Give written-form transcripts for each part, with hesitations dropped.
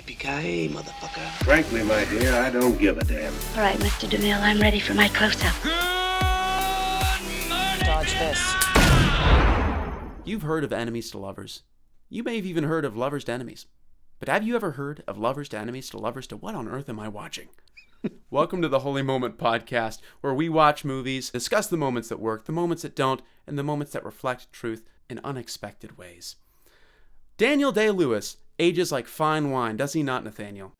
Yippee-ki-yay, motherfucker. Frankly, my dear, I don't give a damn. All right, Mr. DeMille, I'm ready for my close-up. Dodge this. You've heard of enemies to lovers. You may have even heard of lovers to enemies. But have you ever heard of lovers to enemies to lovers to what on earth am I watching? Welcome to the Holy Moment Podcast, where we watch movies, discuss the moments that work, the moments that don't, and the moments that reflect truth in unexpected ways. Daniel Day-Lewis ages like fine wine, does he not, Nathaniel?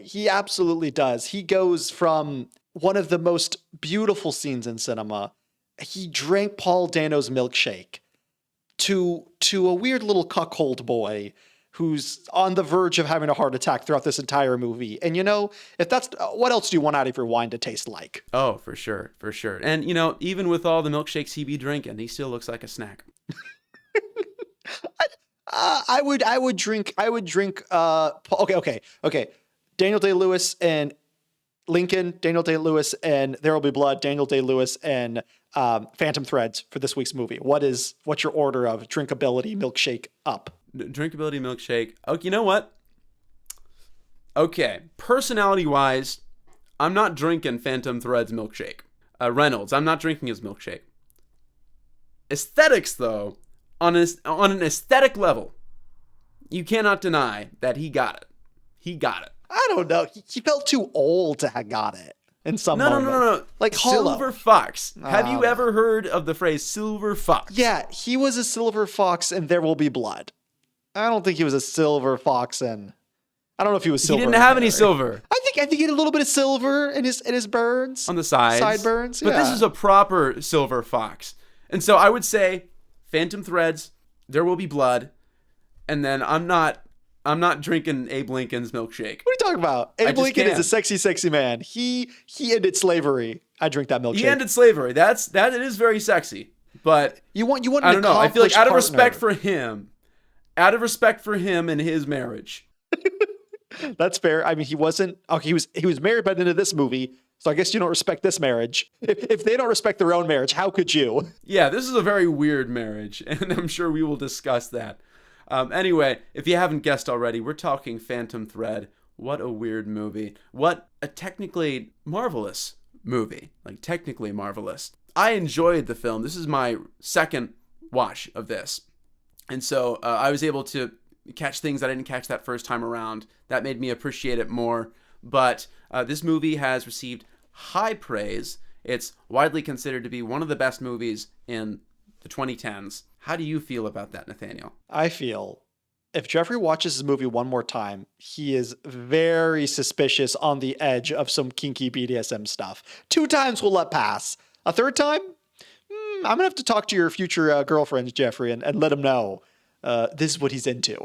He absolutely does. He goes from one of the most beautiful scenes in cinema. He drank Paul Dano's milkshake to a weird little cuckold boy who's on the verge of having a heart attack throughout this entire movie. And you know, if that's what else do you want out of your wine to taste like? Oh, for sure, for sure. And you know, even with all the milkshakes he be drinking, he still looks like a snack. I would drink. Okay. Daniel Day-Lewis and Lincoln, Daniel Day-Lewis and There Will Be Blood, Daniel Day-Lewis and Phantom Threads for this week's movie. What's your order of drinkability milkshake up? Drinkability milkshake. Oh, you know what? Okay, personality-wise, I'm not drinking Phantom Threads milkshake. Reynolds, I'm not drinking his milkshake. Aesthetics, though, on an aesthetic level, you cannot deny that he got it. He got it. I don't know. He felt too old to have got it in some moment. No. Like hollow. Silver fox. Have you ever heard of the phrase silver fox? Yeah, he was a silver fox and There Will Be Blood. I don't think he was a silver fox and I don't know if he was silver. He didn't have any silver. I think he had a little bit of silver in his burns. On the sides. Sideburns, But this is a proper silver fox. And so I would say Phantom Threads, There Will Be Blood, and then I'm not drinking Abe Lincoln's milkshake. What are you talking about? Abe Lincoln is a sexy, sexy man. He ended slavery. I drink that milkshake. He ended slavery. That it is very sexy. But you want I don't know. I feel like out of respect partner. for him and his marriage. That's fair. I mean, he was married by the end of this movie. So I guess you don't respect this marriage. If they don't respect their own marriage, how could you? Yeah, this is a very weird marriage, and I'm sure we will discuss that. Anyway, if you haven't guessed already, we're talking Phantom Thread. What a weird movie. What a technically marvelous movie. Like, technically marvelous. I enjoyed the film. This is my second watch of this. And so I was able to catch things I didn't catch that first time around. That made me appreciate it more. But this movie has received high praise. It's widely considered to be one of the best movies in the 2010s. How do you feel about that, Nathaniel? I feel if Jeffrey watches this movie one more time, he is very suspicious on the edge of some kinky BDSM stuff. 2 times we'll let pass. A third time? I'm going to have to talk to your future girlfriends, Jeffrey, and let him know. This is what he's into.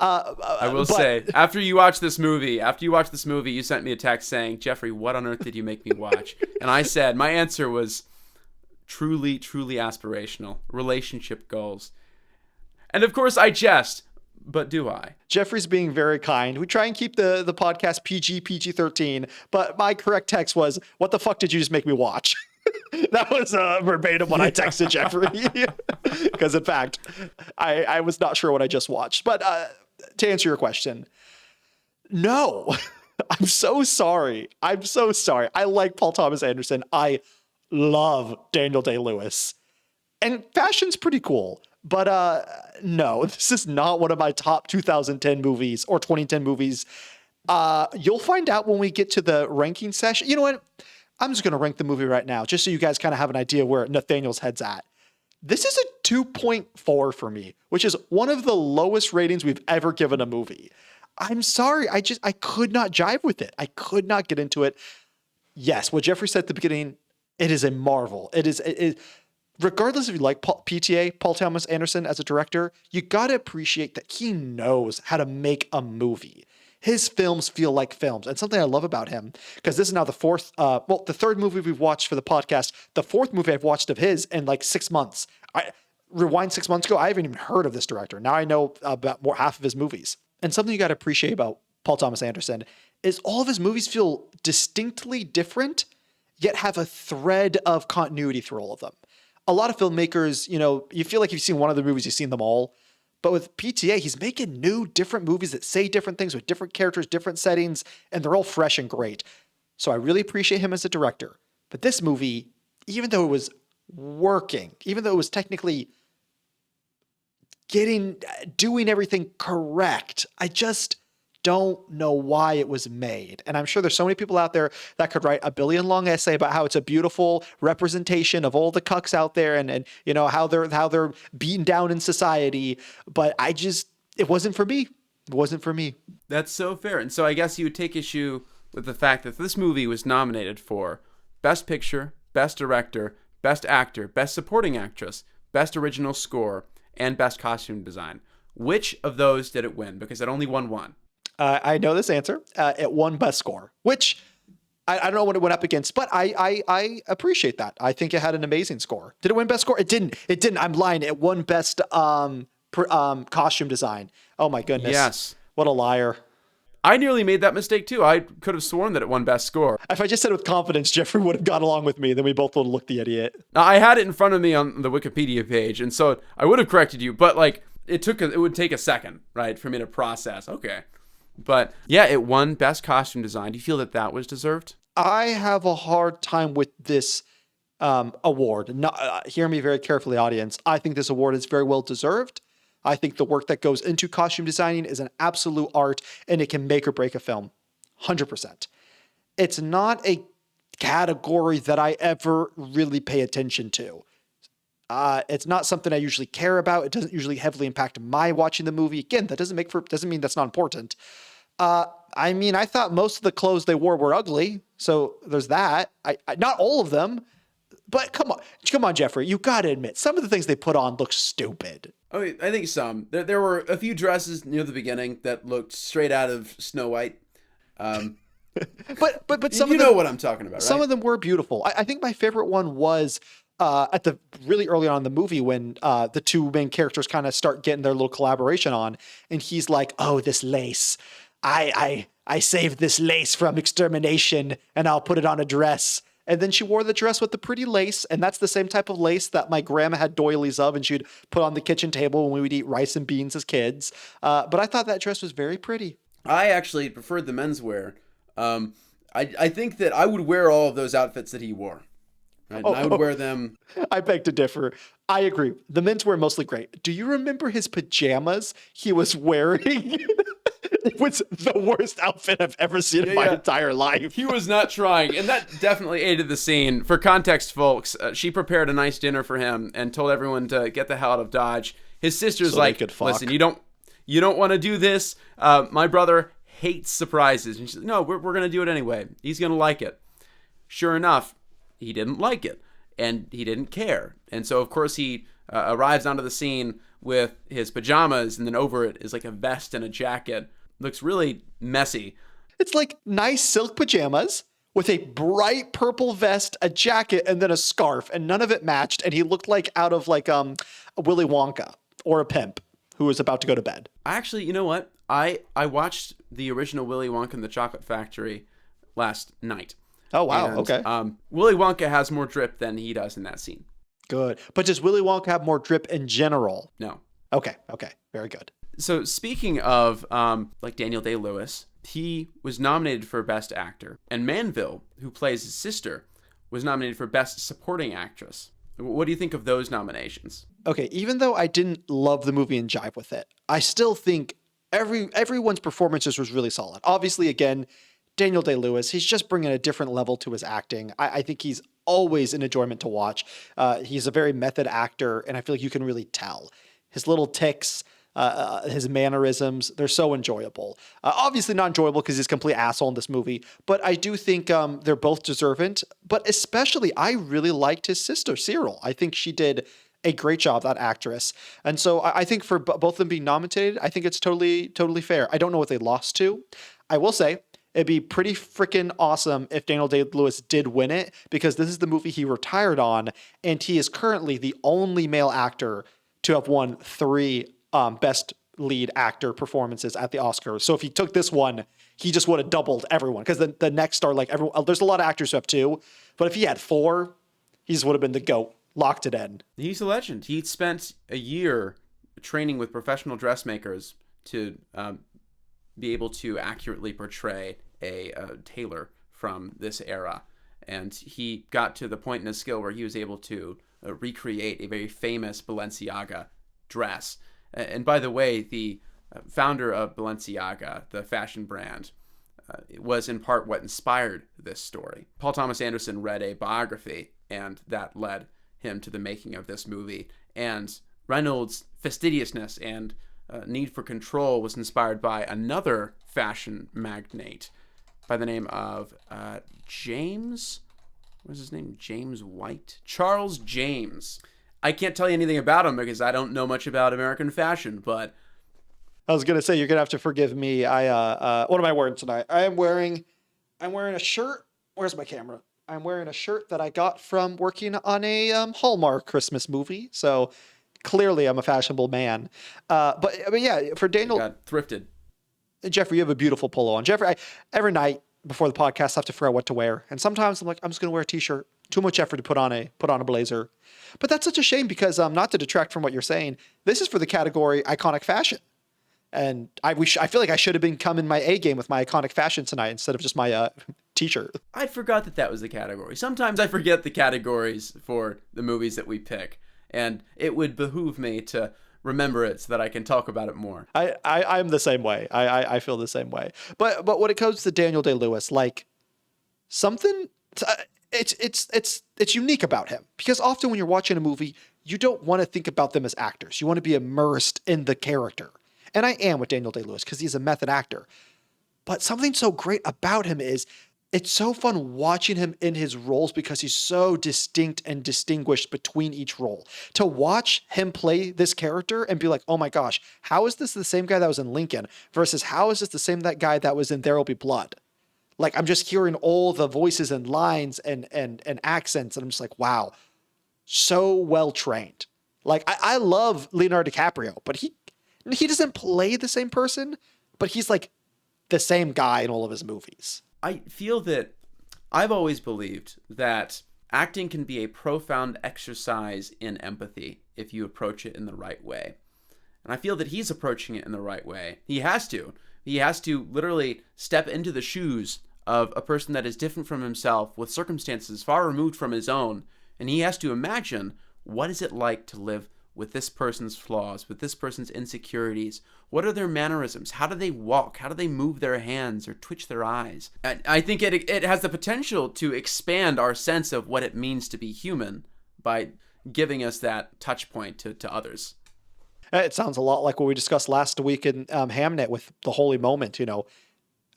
I will say, after you watch this movie, you sent me a text saying, Jeffrey, what on earth did you make me watch? And I said, my answer was truly, truly aspirational. Relationship goals. And of course I jest, but do I? Jeffrey's being very kind. We try and keep the podcast PG-13, but my correct text was, what the fuck did you just make me watch? That was verbatim what I texted Jeffrey. Because in fact, I was not sure what I just watched. But to answer your question, no. I'm so sorry. I like Paul Thomas Anderson. I love Daniel Day-Lewis. And fashion's pretty cool. But no, this is not one of my top 2010 movies or 2010 movies. You'll find out when we get to the ranking session. You know what? I'm just going to rank the movie right now, just so you guys kind of have an idea where Nathaniel's head's at. This is a 2.4 for me, which is one of the lowest ratings we've ever given a movie. I'm sorry. I could not jive with it. I could not get into it. Yes, what Jeffrey said at the beginning, it is a marvel. It is regardless if you like Paul Thomas Anderson as a director, you got to appreciate that he knows how to make a movie. His films feel like films. And something I love about him, because this is now the third movie we've watched for the podcast, the fourth movie I've watched of his in like 6 months. Rewind 6 months ago, I haven't even heard of this director. Now I know about half of his movies. And something you got to appreciate about Paul Thomas Anderson is all of his movies feel distinctly different, yet have a thread of continuity through all of them. A lot of filmmakers, you feel like you've seen one of the movies, you've seen them all. But with PTA, he's making new, different movies that say different things with different characters, different settings, and they're all fresh and great. So I really appreciate him as a director. But this movie, even though it was working, even though it was technically doing everything correct, I just don't know why it was made. And I'm sure there's so many people out there that could write a billion-long essay about how it's a beautiful representation of all the cucks out there and you know how they're beaten down in society. But it wasn't for me. It wasn't for me. That's so fair. And so I guess you would take issue with the fact that this movie was nominated for Best Picture, Best Director, Best Actor, Best Supporting Actress, Best Original Score, and Best Costume Design. Which of those did it win? Because it only won one. I know this answer. It won Best Score, which I don't know what it went up against, but I appreciate that. I think it had an amazing score. Did it win Best Score? It didn't. I'm lying. It won Best Costume Design. Oh my goodness. Yes. What a liar. I nearly made that mistake too. I could have sworn that it won Best Score. If I just said it with confidence, Jeffrey would have gone along with me. Then we both would have looked the idiot. Now, I had it in front of me on the Wikipedia page, and so I would have corrected you, but like it would take a second, right, for me to process. Okay. But yeah, it won Best Costume Design. Do you feel that was deserved? I have a hard time with this award. Hear me very carefully, audience. I think this award is very well deserved. I think the work that goes into costume designing is an absolute art, and it can make or break a film. 100%. It's not a category that I ever really pay attention to. It's not something I usually care about. It doesn't usually heavily impact my watching the movie. Again, that doesn't mean that's not important. I thought most of the clothes they wore were ugly, so there's that. I not all of them, but come on, Jeffrey, you got to admit some of the things they put on look stupid. I think some. There were a few dresses near the beginning that looked straight out of Snow White. But some you of them, know what I'm talking about, right? Some of them were beautiful. I think my favorite one was at the really early on in the movie when the two main characters kind of start getting their little collaboration on, and he's like, "Oh, this lace, I saved this lace from extermination, and I'll put it on a dress." And then she wore the dress with the pretty lace, and that's the same type of lace that my grandma had doilies of, and she'd put on the kitchen table when we would eat rice and beans as kids. But I thought that dress was very pretty. I actually preferred the menswear. I think that I would wear all of those outfits that he wore. Right? And I would wear them. I beg to differ. I agree. The menswear mostly great. Do you remember his pajamas he was wearing? It was the worst outfit I've ever seen in my entire life. He was not trying, and that definitely aided the scene. For context, folks, she prepared a nice dinner for him and told everyone to get the hell out of Dodge. His sister's so like, "Listen, you don't want to do this. My brother hates surprises." And she's like, "No, we're gonna do it anyway. He's gonna like it." Sure enough, he didn't like it, and he didn't care. And so, of course, he arrives onto the scene with his pajamas, and then over it is like a vest and a jacket. Looks really messy. It's like nice silk pajamas with a bright purple vest, a jacket, and then a scarf, and none of it matched. And he looked like out of like Willy Wonka or a pimp who was about to go to bed. Actually, you know what? I watched the original Willy Wonka and the Chocolate Factory last night. Oh, wow. And, okay. Willy Wonka has more drip than he does in that scene. Good. But does Willy Wonka have more drip in general? No. Okay. Very good. So speaking of like Daniel Day-Lewis, he was nominated for Best Actor. And Manville, who plays his sister, was nominated for Best Supporting Actress. What do you think of those nominations? Okay, even though I didn't love the movie and jive with it, I still think everyone's performances was really solid. Obviously, again, Daniel Day-Lewis, he's just bringing a different level to his acting. I think he's always an enjoyment to watch. He's a very method actor, and I feel like you can really tell. His little tics, his mannerisms, they're so enjoyable. Obviously not enjoyable because he's a complete asshole in this movie, but I do think they're both deserving. But especially, I really liked his sister, Cyril. I think she did a great job, that actress. And so I think for both of them being nominated, I think it's totally fair. I don't know what they lost to. I will say, it'd be pretty freaking awesome if Daniel Day-Lewis did win it, because this is the movie he retired on, and he is currently the only male actor to have won 3 Best Lead Actor performances at the Oscars. So if he took this one, he just would have doubled everyone, because the next are like everyone. There's a lot of actors who have 2, but if he had 4, he just would have been the GOAT. Locked it in. He's a legend. He spent a year training with professional dressmakers to be able to accurately portray a tailor from this era. And he got to the point in his skill where he was able to recreate a very famous Balenciaga dress. And by the way, the founder of Balenciaga, the fashion brand, was in part what inspired this story. Paul Thomas Anderson read a biography, and that led him to the making of this movie. And Reynolds' fastidiousness and need for control was inspired by another fashion magnate by the name of James. What's his name? James White? Charles James. I can't tell you anything about him because I don't know much about American fashion, but I was gonna say you're gonna have to forgive me. What am I wearing tonight? I'm wearing a shirt. Where's my camera? I'm wearing a shirt that I got from working on a Hallmark Christmas movie. So clearly, I'm a fashionable man. But yeah, for Daniel, got thrifted. Jeffrey, you have a beautiful polo on. Jeffrey, every night before the podcast, I have to figure out what to wear, and sometimes I'm like, I'm just gonna wear a t-shirt. Too much effort to put on a blazer. But that's such a shame because not to detract from what you're saying, this is for the category iconic fashion. And I feel like I should have been coming my A game with my iconic fashion tonight instead of just my t-shirt. I forgot that was the category. Sometimes I forget the categories for the movies that we pick, and it would behoove me to remember it so that I can talk about it more. I'm the same way. I feel the same way. But when it comes to Daniel Day-Lewis, like something, it's unique about him because often when you're watching a movie, you don't want to think about them as actors. You want to be immersed in the character. And I am with Daniel Day-Lewis because he's a method actor. But something so great about him is it's so fun watching him in his roles because he's so distinct and distinguished between each role. To watch him play this character and be like, oh my gosh, how is this the same guy that was in Lincoln versus how is this the same that guy that was in There'll Be Blood? Like I'm just hearing all the voices and lines and accents and I'm just like, wow, so well trained. Like I love Leonardo DiCaprio, but he doesn't play the same person, but he's like the same guy in all of his movies. I feel that I've always believed that acting can be a profound exercise in empathy if you approach it in the right way. And I feel that he's approaching it in the right way. He has to. He has to literally step into the shoes of a person that is different from himself with circumstances far removed from his own. And he has to imagine, what is it like to live with this person's flaws, with this person's insecurities? What are their mannerisms? How do they walk? How do they move their hands or twitch their eyes? I think it has the potential to expand our sense of what it means to be human by giving us that touch point to others. It sounds a lot like what we discussed last week in Hamnet with the Holy Moment,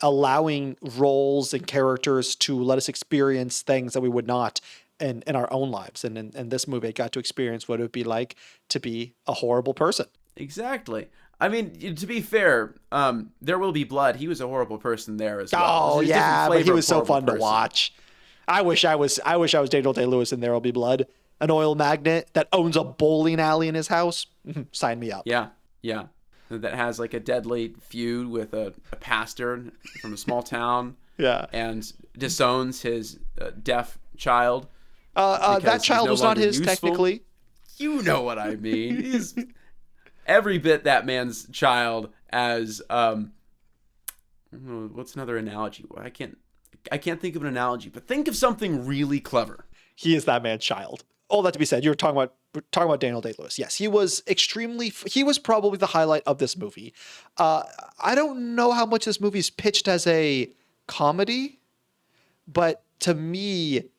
allowing roles and characters to let us experience things that we would not in our own lives. And in this movie, I got to experience what it would be like to be a horrible person. Exactly. I mean, to be fair, There Will Be Blood, he was a horrible person there as well. Oh, yeah, but he was so fun to watch. I wish I was Daniel Day-Lewis in There Will Be Blood, an oil magnate that owns a bowling alley in his house. Sign me up. Yeah. That has like a deadly feud with a pastor from a small town. Yeah. And disowns his deaf child. That child was not his, useful. Technically. You know what I mean. He's every bit that man's child as what's another analogy? I can't think of an analogy, but think of something really clever. He is that man's child. All that to be said, we're talking about Daniel Day-Lewis. Yes, he was probably the highlight of this movie. I don't know how much this movie is pitched as a comedy, but to me,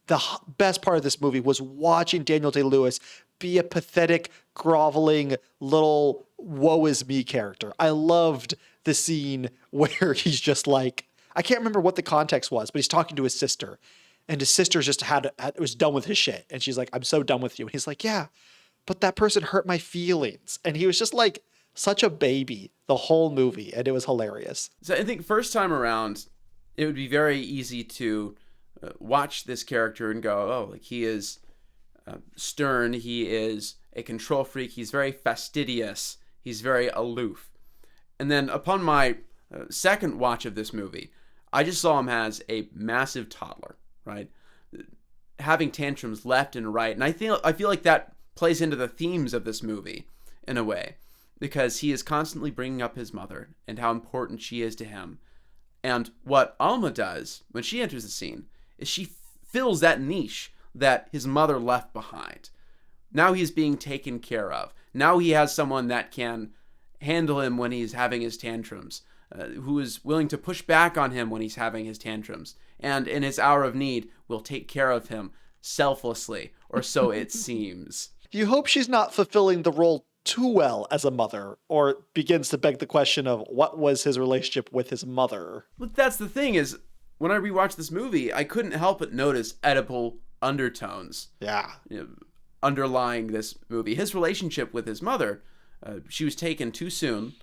the best part of this movie was watching Daniel Day-Lewis be a pathetic, groveling little woe is me character. I loved the scene where he's just like, I can't remember what the context was, but he's talking to his sister. And his sister just was done with his shit. And she's like, I'm so done with you. And he's like, yeah, but that person hurt my feelings. And he was just like such a baby the whole movie. And it was hilarious. So I think first time around, it would be very easy to watch this character and go, oh, like he is stern. He is a control freak. He's very fastidious. He's very aloof. And then upon my second watch of this movie, I just saw him as a massive toddler. Right, having tantrums left and right, and I feel like that plays into the themes of this movie. in a way, because he is constantly bringing up his mother and how important she is to him. And what Alma does when she enters the scene is she fills that niche that his mother left behind. Now he's being taken care of. Now he has someone that can handle him when he's having his tantrums, who is willing to push back on him when he's having his tantrums, and in his hour of need will take care of him selflessly, or so it seems. You hope she's not fulfilling the role too well as a mother, or it begins to beg the question of what was his relationship with his mother. Look, that's the thing is, when I rewatched this movie, I couldn't help but notice Oedipal undertones. Yeah. Underlying this movie. His relationship with his mother, she was taken too soon,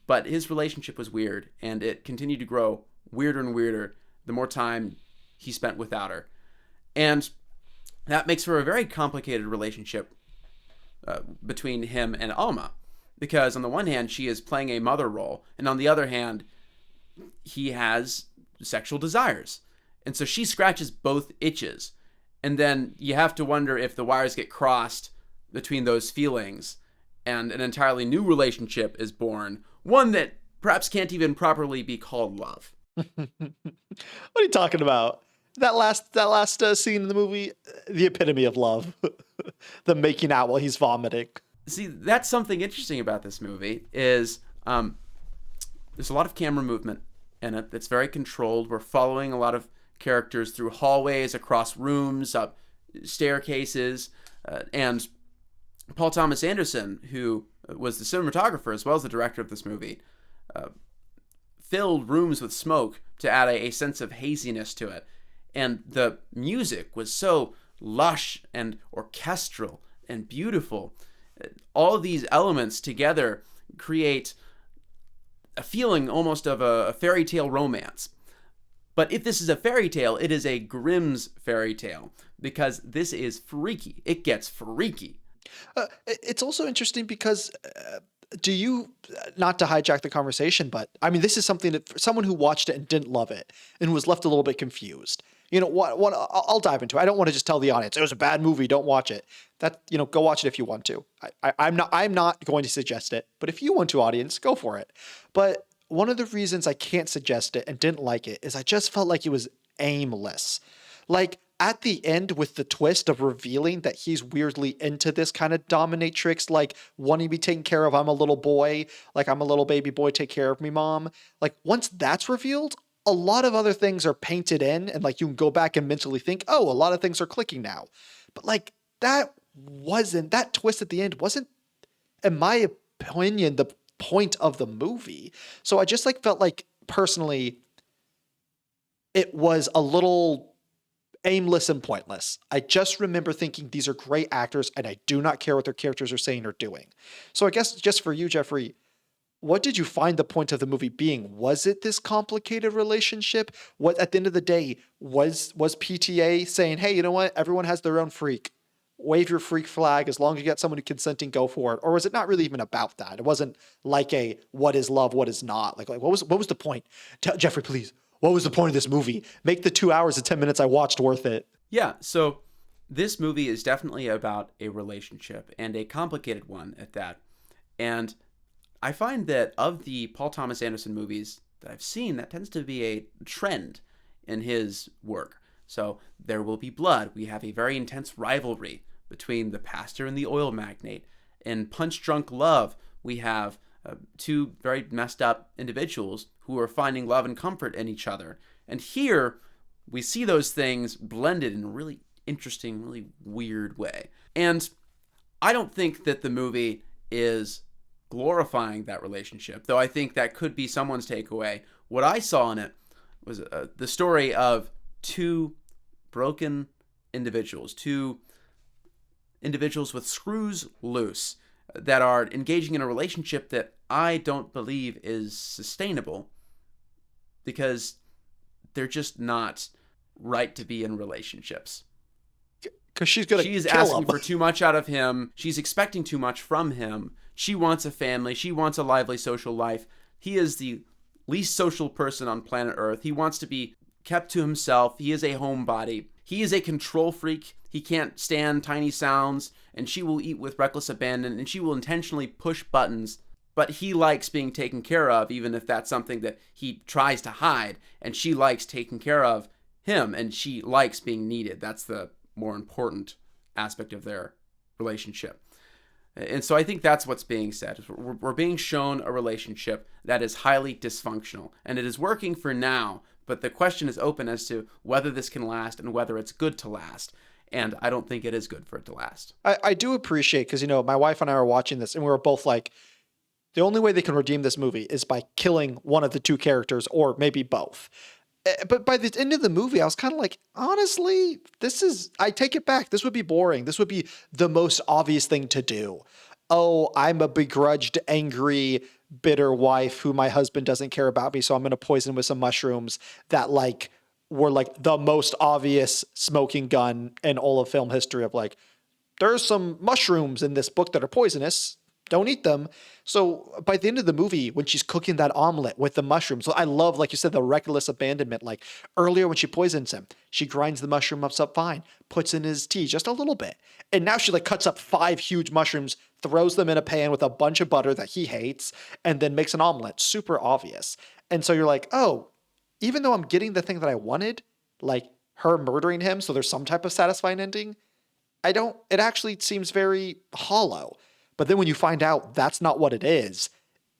but his relationship was weird, and it continued to grow weirder and weirder the more time he spent without her. And that makes for a very complicated relationship between him and Alma, because on the one hand, she is playing a mother role, and on the other hand, he has sexual desires. And so she scratches both itches. And then you have to wonder if the wires get crossed between those feelings and an entirely new relationship is born, one that perhaps can't even properly be called love. What are you talking about? That last scene in the movie, the epitome of love. The making out while he's vomiting. See, that's something interesting about this movie is there's a lot of camera movement in it that's very controlled. We're following a lot of characters through hallways, across rooms, up staircases, and Paul Thomas Anderson, who was the cinematographer as well as the director of this movie, filled rooms with smoke to add a sense of haziness to it. And the music was so lush and orchestral and beautiful. All of these elements together create a feeling almost of a fairy tale romance. But if this is a fairy tale, it is a Grimm's fairy tale, because this is freaky. It gets freaky. It's also interesting because do you, not to hijack the conversation, but I mean, this is something that for someone who watched it and didn't love it and was left a little bit confused. You know what? I'll dive into it. I don't want to just tell the audience it was a bad movie, don't watch it. Go watch it if you want to. I'm not going to suggest it, but if you want to, audience, go for it. But one of the reasons I can't suggest it and didn't like it is I just felt like it was aimless. Like at the end with the twist of revealing that he's weirdly into this kind of dominatrix, like wanting to be taken care of. I'm a little boy, like I'm a little baby boy, take care of me, mom. Like once that's revealed, a lot of other things are painted in and like you can go back and mentally think, oh, a lot of things are clicking now. But like that twist at the end wasn't, in my opinion, the point of the movie. So I just like felt like personally it was a little aimless and pointless. I just remember thinking these are great actors and I do not care what their characters are saying or doing. So I guess just for you, Jeffrey, what did you find the point of the movie being? Was it this complicated relationship? What at the end of the day was PTA saying, hey, you know what? Everyone has their own freak. Wave your freak flag as long as you get someone who's consenting, go for it. Or was it not really even about that? It wasn't like a what is love, what is not. Like what was the point? Jeffrey, please. What was the point of this movie? Make the 2 hours and 10 minutes I watched worth it. Yeah, so this movie is definitely about a relationship, and a complicated one at that. And I find that of the Paul Thomas Anderson movies that I've seen, that tends to be a trend in his work. So There Will Be Blood. We have a very intense rivalry between the pastor and the oil magnate. In Punch Drunk Love, we have two very messed up individuals who are finding love and comfort in each other. And here, we see those things blended in a really interesting, really weird way. And I don't think that the movie is glorifying that relationship, though I think that could be someone's takeaway. What I saw in it was the story of two broken individuals, two individuals with screws loose that are engaging in a relationship that I don't believe is sustainable because they're just not right to be in relationships. Because she's asking for too much out of him. She's expecting too much from him. She wants a family. She wants a lively social life. He is the least social person on planet Earth. He wants to be kept to himself. He is a homebody. He is a control freak. He can't stand tiny sounds, and she will eat with reckless abandon, and she will intentionally push buttons. But he likes being taken care of, even if that's something that he tries to hide. And she likes taking care of him, and she likes being needed. That's the more important aspect of their relationship. And so I think that's what's being said. We're being shown a relationship that is highly dysfunctional, and it is working for now, but the question is open as to whether this can last and whether it's good to last. And I don't think it is good for it to last. I do appreciate, because, my wife and I were watching this and we were both like, the only way they can redeem this movie is by killing one of the two characters or maybe both. But by the end of the movie, I was kind of like, honestly, I take it back. This would be boring. This would be the most obvious thing to do. Oh, I'm a begrudged, angry, bitter wife who my husband doesn't care about me, so I'm going to poison with some mushrooms that were the most obvious smoking gun in all of film history of there's some mushrooms in this book that are poisonous. Don't eat them. So by the end of the movie, when she's cooking that omelet with the mushrooms, so I love, like you said, the reckless abandonment. Like earlier when she poisons him, she grinds the mushroom up fine, puts in his tea just a little bit. And now she cuts up 5 huge mushrooms, throws them in a pan with a bunch of butter that he hates, and then makes an omelet. Super obvious. And so you're like, oh, even though I'm getting the thing that I wanted, like her murdering him, so there's some type of satisfying ending, it actually seems very hollow. But then when you find out that's not what it is,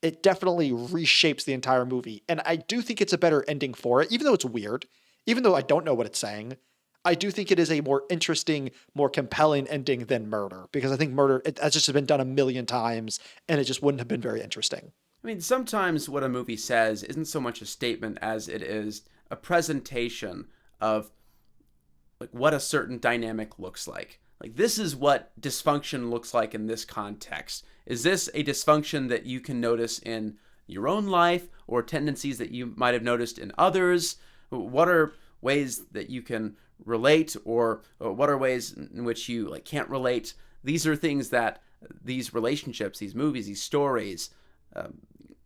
it definitely reshapes the entire movie. And I do think it's a better ending for it, even though it's weird, even though I don't know what it's saying. I do think it is a more interesting, more compelling ending than Murder, because I think Murder has just been done a million times and it just wouldn't have been very interesting. I mean, sometimes what a movie says isn't so much a statement as it is a presentation of what a certain dynamic looks like. This is what dysfunction looks like in this context. Is this a dysfunction that you can notice in your own life or tendencies that you might have noticed in others? What are ways that you can relate, or what are ways in which you can't relate? These are things that these relationships, these movies, these stories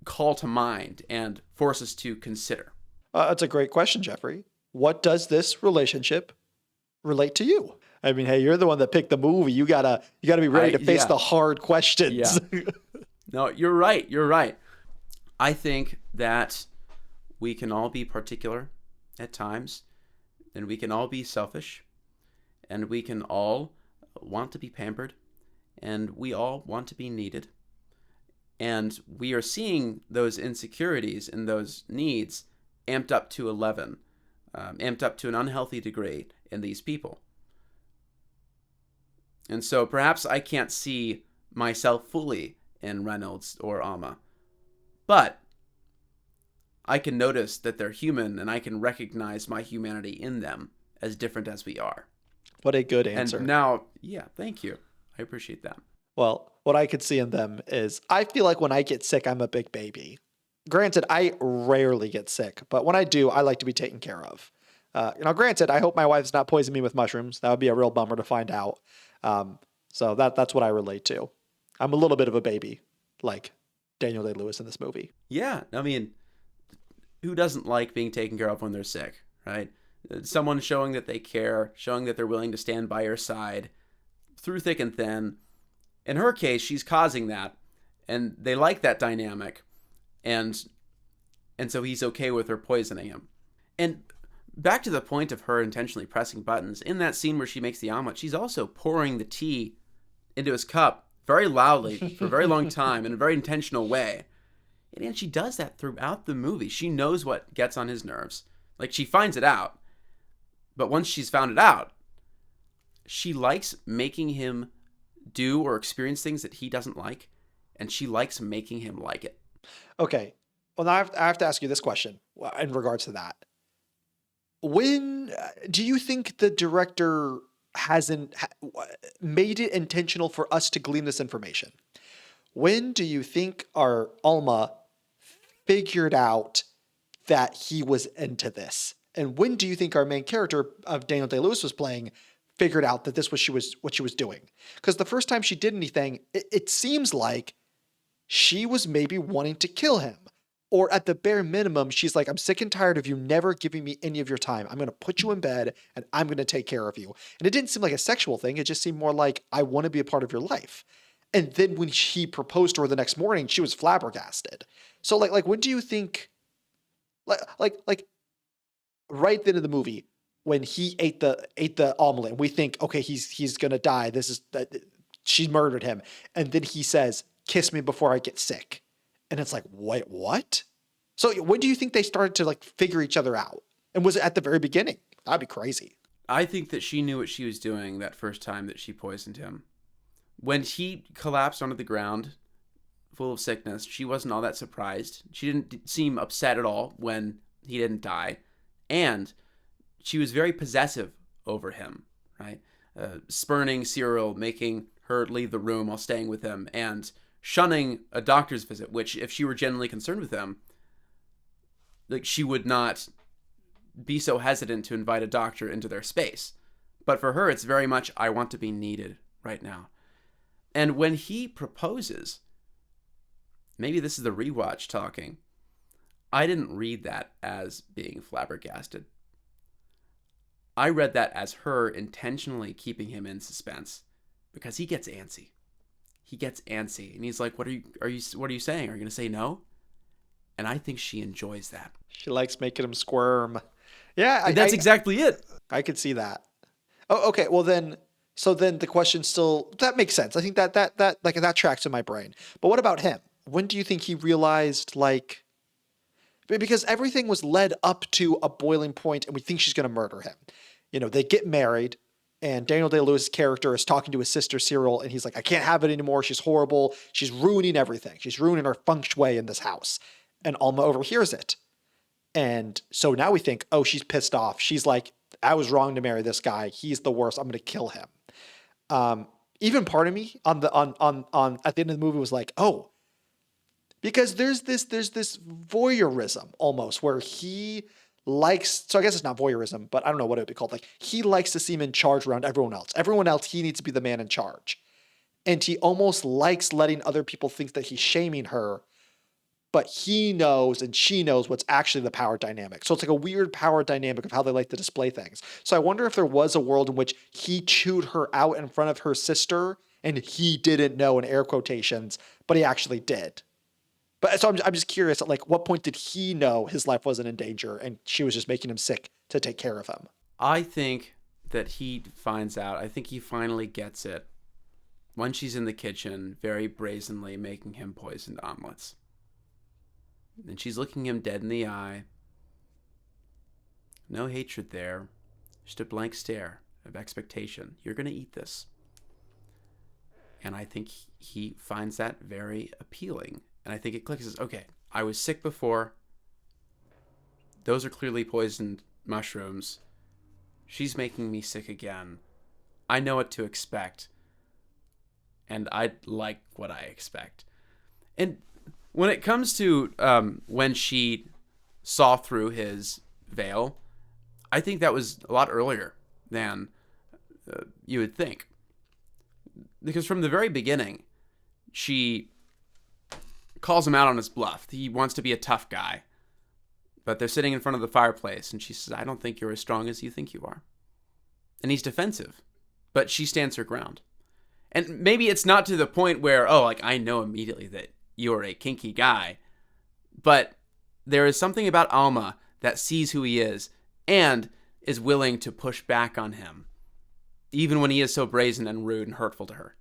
call to mind and force us to consider. That's a great question, Jeffrey. What does this relationship relate to you? I mean, hey, you're the one that picked the movie. You gotta be ready to face the hard questions. Yeah. No, you're right. You're right. I think that we can all be particular at times, and we can all be selfish, and we can all want to be pampered, and we all want to be needed. And we are seeing those insecurities and those needs amped up to 11, amped up to an unhealthy degree in these people. And so perhaps I can't see myself fully in Reynolds or Alma, but I can notice that they're human, and I can recognize my humanity in them, as different as we are. What a good answer. And now, thank you. I appreciate that. Well, what I could see in them is I feel like when I get sick, I'm a big baby. Granted, I rarely get sick, but when I do, I like to be taken care of. Granted, I hope my wife's not poisoning me with mushrooms. That would be a real bummer to find out. So that's what I relate to. I'm a little bit of a baby, like Daniel Day-Lewis in this movie. Yeah, I mean, who doesn't like being taken care of when they're sick, right? Someone showing that they care, showing that they're willing to stand by your side through thick and thin. In her case, she's causing that, and they like that dynamic, and so he's okay with her poisoning him. And back to the point of her intentionally pressing buttons, in that scene where she makes the omelet, she's also pouring the tea into his cup very loudly for a very long time in a very intentional way. And she does that throughout the movie. She knows what gets on his nerves. She finds it out. But once she's found it out, she likes making him do or experience things that he doesn't like, and she likes making him like it. Okay. Well, now I have to ask you this question in regards to that. When do you think the director hasn't made it intentional for us to glean this information? When do you think our Alma figured out that he was into this? And when do you think our main character of Daniel Day-Lewis was playing figured out that this was what she was doing? Because the first time she did anything, it seems like she was maybe wanting to kill him. Or at the bare minimum, she's like, I'm sick and tired of you never giving me any of your time. I'm going to put you in bed and I'm going to take care of you. And it didn't seem like a sexual thing. It just seemed more like, I want to be a part of your life. And then when he proposed to her the next morning, she was flabbergasted. So like when do you think, like right then in the movie, when he ate the omelet, we think, okay, he's going to die. She murdered him. And then he says, kiss me before I get sick. And it's like, wait, what? So when do you think they started to like figure each other out? And was it at the very beginning? That'd be crazy. I think that she knew what she was doing that first time that she poisoned him. When he collapsed onto the ground, full of sickness, she wasn't all that surprised. She didn't seem upset at all when he didn't die. And she was very possessive over him, right? Spurning Cyril, making her leave the room while staying with him, and shunning a doctor's visit, which if she were genuinely concerned with him, like she would not be so hesitant to invite a doctor into their space. But for her, it's very much, I want to be needed right now. And when he proposes, maybe this is the rewatch talking, I didn't read that as being flabbergasted. I read that as her intentionally keeping him in suspense because he gets antsy. He gets antsy and he's like, what are you saying? Are you going to say no? And I think she enjoys that. She likes making him squirm. Yeah. That's exactly it. I could see that. Oh, okay. Well then, so then the question still, that makes sense. I think that tracks in my brain. But what about him? When do you think he realized, like, because everything was led up to a boiling point and we think she's going to murder him. You know, they get married and Daniel Day-Lewis' character is talking to his sister Cyril and he's like, I can't have it anymore. She's horrible. She's ruining everything. She's ruining our feng shui in this house. And Alma overhears it. And so now we think, oh, she's pissed off. She's like, I was wrong to marry this guy. He's the worst. I'm going to kill him. Even part of me on at the end of the movie was like, oh, because there's this voyeurism almost where he likes, so I guess it's not voyeurism, but I don't know what it would be called. Like he likes to seem in charge around everyone else. Everyone else, he needs to be the man in charge. And he almost likes letting other people think that he's shaming her, but he knows and she knows what's actually the power dynamic. So it's like a weird power dynamic of how they like to display things. So I wonder if there was a world in which he chewed her out in front of her sister and he didn't know, in air quotations, but he actually did. But so I'm just curious, at like what point did he know his life wasn't in danger and she was just making him sick to take care of him? I think that he finds out. I think he finally gets it when she's in the kitchen, very brazenly making him poisoned omelets. And she's looking him dead in the eye. No hatred there, just a blank stare of expectation. You're going to eat this. And I think he finds that very appealing. And I think it clicks as, okay, I was sick before. Those are clearly poisoned mushrooms. She's making me sick again. I know what to expect. And I like what I expect. And when it comes to when she saw through his veil, I think that was a lot earlier than you would think. Because from the very beginning, she calls him out on his bluff. He wants to be a tough guy. But they're sitting in front of the fireplace, and she says, I don't think you're as strong as you think you are. And he's defensive, but she stands her ground. And maybe it's not to the point where, oh, like, I know immediately that you're a kinky guy. But there is something about Alma that sees who he is and is willing to push back on him, even when he is so brazen and rude and hurtful to her.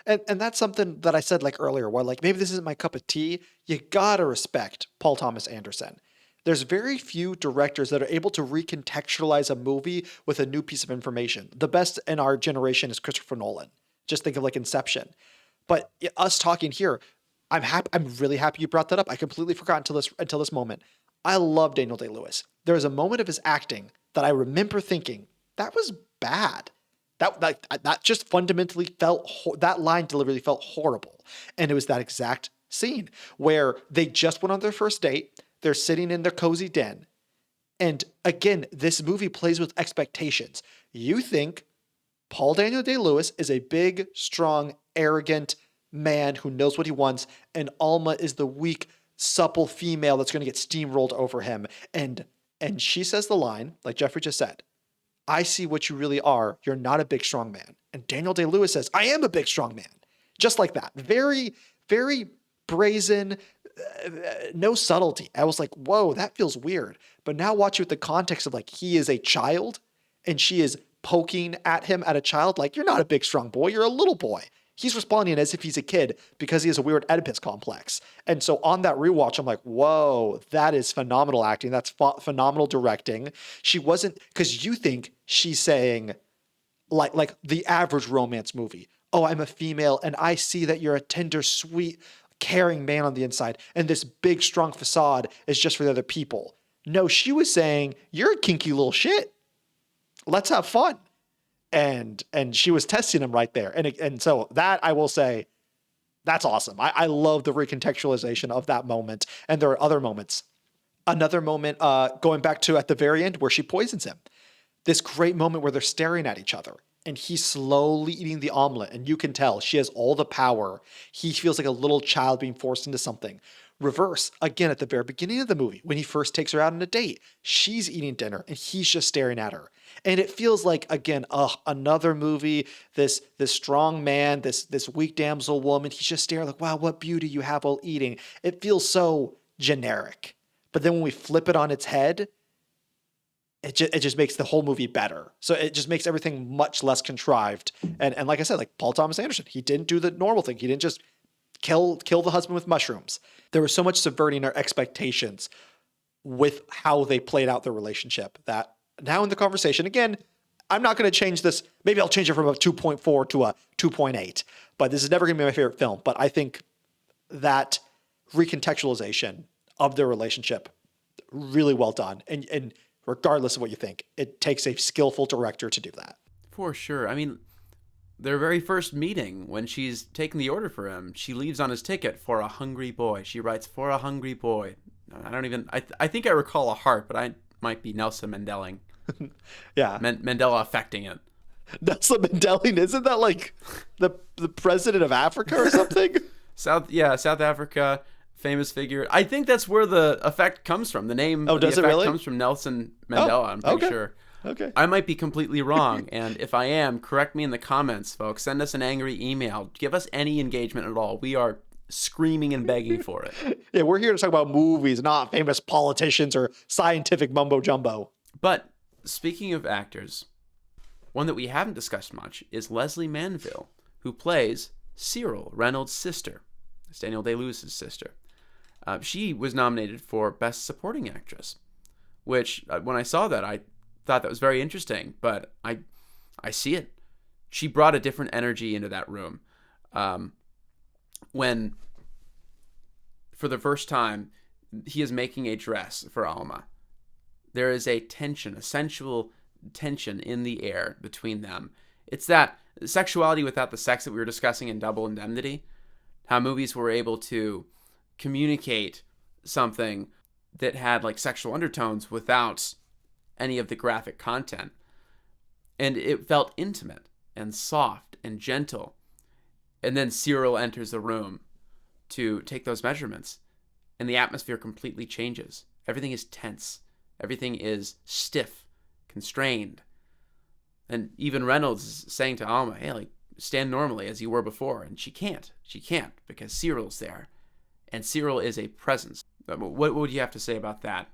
And that's something that I said like earlier, where like maybe this isn't my cup of tea. You gotta respect Paul Thomas Anderson. There's very few directors that are able to recontextualize a movie with a new piece of information. The best in our generation is Christopher Nolan. Just think of like Inception. But us talking here, I'm happy. I'm really happy you brought that up. I completely forgot until this moment. I love Daniel Day-Lewis. There was a moment of his acting that I remember thinking that was bad. That just fundamentally that line deliberately felt horrible. And it was that exact scene where they just went on their first date. They're sitting in their cozy den. And again, this movie plays with expectations. You think Paul Daniel Day-Lewis is a big, strong, arrogant man who knows what he wants, and Alma is the weak, supple female that's going to get steamrolled over him. And she says the line, like Jeffrey just said, I see what you really are. You're not a big, strong man. And Daniel Day-Lewis says, I am a big, strong man. Just like that. Very, very brazen, no subtlety. I was like, whoa, that feels weird. But now watch it with the context of like, he is a child and she is poking at him at a child. Like, you're not a big, strong boy. You're a little boy. He's responding as if he's a kid because he has a weird Oedipus complex. And so on that rewatch, I'm like, whoa, that is phenomenal acting. That's phenomenal directing. She wasn't, because you think she's saying like the average romance movie. Oh, I'm a female and I see that you're a tender, sweet, caring man on the inside. And this big, strong facade is just for the other people. No, she was saying, you're a kinky little shit. Let's have fun. And she was testing him right there. And so that, I will say, that's awesome. I love the recontextualization of that moment. And there are other moments. Another moment going back to at the very end where she poisons him. This great moment where they're staring at each other and he's slowly eating the omelet. And you can tell she has all the power. He feels like a little child being forced into something. Reverse, again, at the very beginning of the movie, when he first takes her out on a date, she's eating dinner and he's just staring at her. And it feels like, again, another movie, this strong man, this weak damsel woman, he's just staring like, wow, what beauty you have while eating. It feels so generic. But then when we flip it on its head, it just makes the whole movie better. So it just makes everything much less contrived. And like I said, like Paul Thomas Anderson, he didn't do the normal thing. He didn't just kill the husband with mushrooms. There was so much subverting our expectations with how they played out their relationship that now in the conversation, again, I'm not going to change this. Maybe I'll change it from a 2.4 to a 2.8, but this is never going to be my favorite film. But I think that recontextualization of their relationship, really well done. And regardless of what you think, it takes a skillful director to do that. For sure. I mean, their very first meeting, when she's taking the order for him, she leaves on his ticket, for a hungry boy. She writes, for a hungry boy. I think I recall a heart, but I might be Nelson Mandeling. Yeah. Mandela affecting it. Nelson Mandeling, isn't that like the president of Africa or something? South Africa, famous figure. I think that's where the effect comes from. The name does the it effect really? comes from Nelson Mandela, I'm pretty sure. Okay. I might be completely wrong, and if I am, correct me in the comments, folks. Send us an angry email. Give us any engagement at all. We are screaming and begging for it. Yeah, we're here to talk about movies, not famous politicians or scientific mumbo jumbo. But speaking of actors, one that we haven't discussed much is Leslie Manville, who plays Cyril, Reynolds' sister. It's Daniel Day-Lewis' sister. She was nominated for Best Supporting Actress, which when I saw that, I thought that was very interesting, but I see it. She brought a different energy into that room. When, for the first time, he is making a dress for Alma, there is a tension, a sensual tension in the air between them. It's that sexuality without the sex that we were discussing in Double Indemnity, how movies were able to communicate something that had like sexual undertones without any of the graphic content. And it felt intimate and soft and gentle. And then Cyril enters the room to take those measurements, and the atmosphere completely changes. Everything is tense. Everything is stiff, constrained. And even Reynolds is saying to Alma, hey, like, stand normally as you were before. And she can't. She can't because Cyril's there. And Cyril is a presence. What would you have to say about that?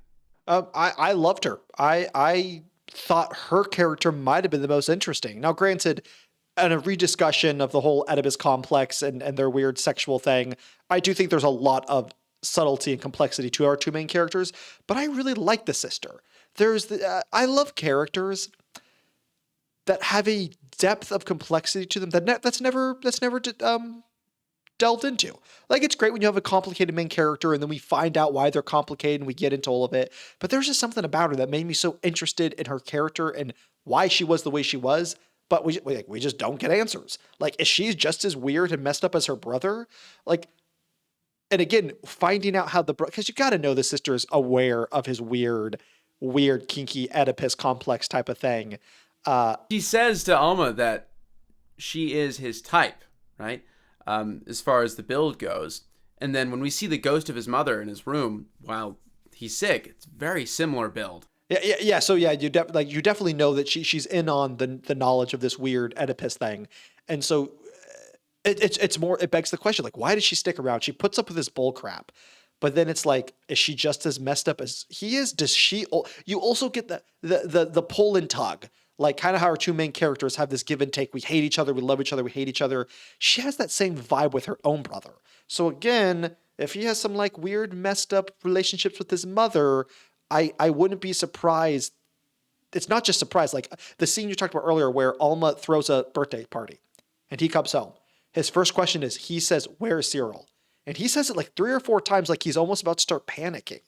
I loved her. I thought her character might have been the most interesting. Now, granted, in a rediscussion of the whole Oedipus complex and their weird sexual thing, I do think there's a lot of subtlety and complexity to our two main characters, but I really like the sister. I love characters that have a depth of complexity to them that's never delved into. Like, it's great when you have a complicated main character and then we find out why they're complicated and we get into all of it. But there's just something about her that made me so interested in her character and why she was the way she was. But we just don't get answers. Like, is she just as weird and messed up as her brother? Like, and again, finding out how because you got to know the sister's aware of his weird, kinky Oedipus complex type of thing. She says to Alma that she is his type, right? As far as the build goes. And then when we see the ghost of his mother in his room while he's sick, it's very similar build. Yeah. So yeah, you definitely know that she's in on the knowledge of this weird Oedipus thing, and so it's more. It begs the question, like, why does she stick around? She puts up with this bull crap, but then it's like, is she just as messed up as he is? Does she? You also get the pull and tug, like kind of how our two main characters have this give and take. We hate each other, we love each other, we hate each other. She has that same vibe with her own brother. So again, if he has some like weird messed up relationships with his mother, I wouldn't be surprised. It's not just surprise, like the scene you talked about earlier where Alma throws a birthday party and he comes home. His first question is, he says, "Where's Cyril?" And he says it like 3 or 4 times, like he's almost about to start panicking.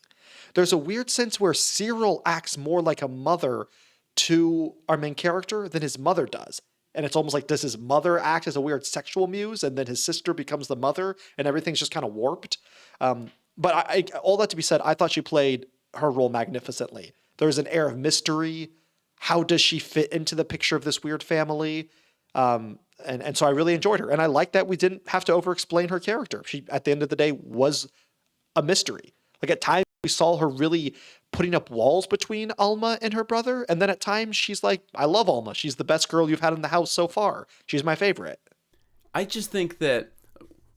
There's a weird sense where Cyril acts more like a mother to our main character than his mother does. And it's almost like, does his mother act as a weird sexual muse and then his sister becomes the mother and everything's just kind of warped? But all that to be said, I thought she played her role magnificently. There's an air of mystery. How does she fit into the picture of this weird family? And so I really enjoyed her. And I like that we didn't have to over-explain her character. She, at the end of the day, was a mystery. Like at times we saw her really putting up walls between Alma and her brother. And then at times she's like, I love Alma. She's the best girl you've had in the house so far. She's my favorite. I just think that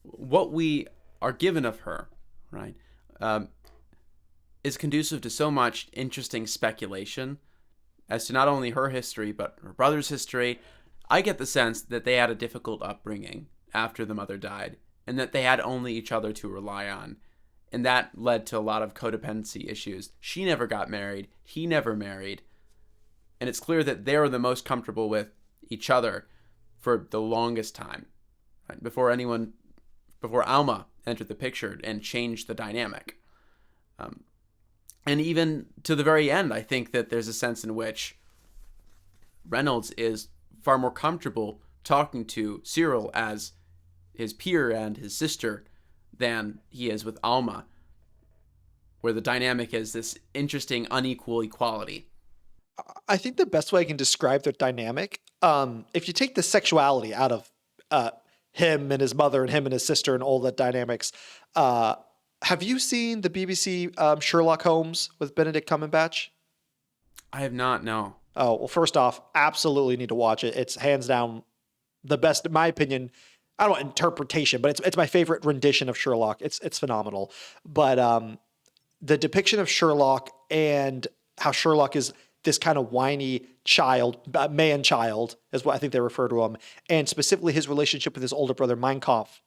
what we are given of her, right, is conducive to so much interesting speculation as to not only her history, but her brother's history. I get the sense that they had a difficult upbringing after the mother died, and that they had only each other to rely on. And that led to a lot of codependency issues. She never got married. He never married. And it's clear that they were the most comfortable with each other for the longest time, right? Before Alma entered the picture and changed the dynamic. And even to the very end, I think that there's a sense in which Reynolds is far more comfortable talking to Cyril as his peer and his sister than he is with Alma, where the dynamic is this interesting unequal equality. I think the best way I can describe their dynamic, if you take the sexuality out of him and his mother and him and his sister and all the dynamics, have you seen the BBC Sherlock Holmes with Benedict Cumberbatch? I have not, no. Oh, well, first off, absolutely need to watch it. It's hands down the best, in my opinion. I don't know, interpretation, but it's my favorite rendition of Sherlock. It's phenomenal. But the depiction of Sherlock and how Sherlock is this kind of whiny child, man-child is what I think they refer to him, and specifically his relationship with his older brother, Minecraft.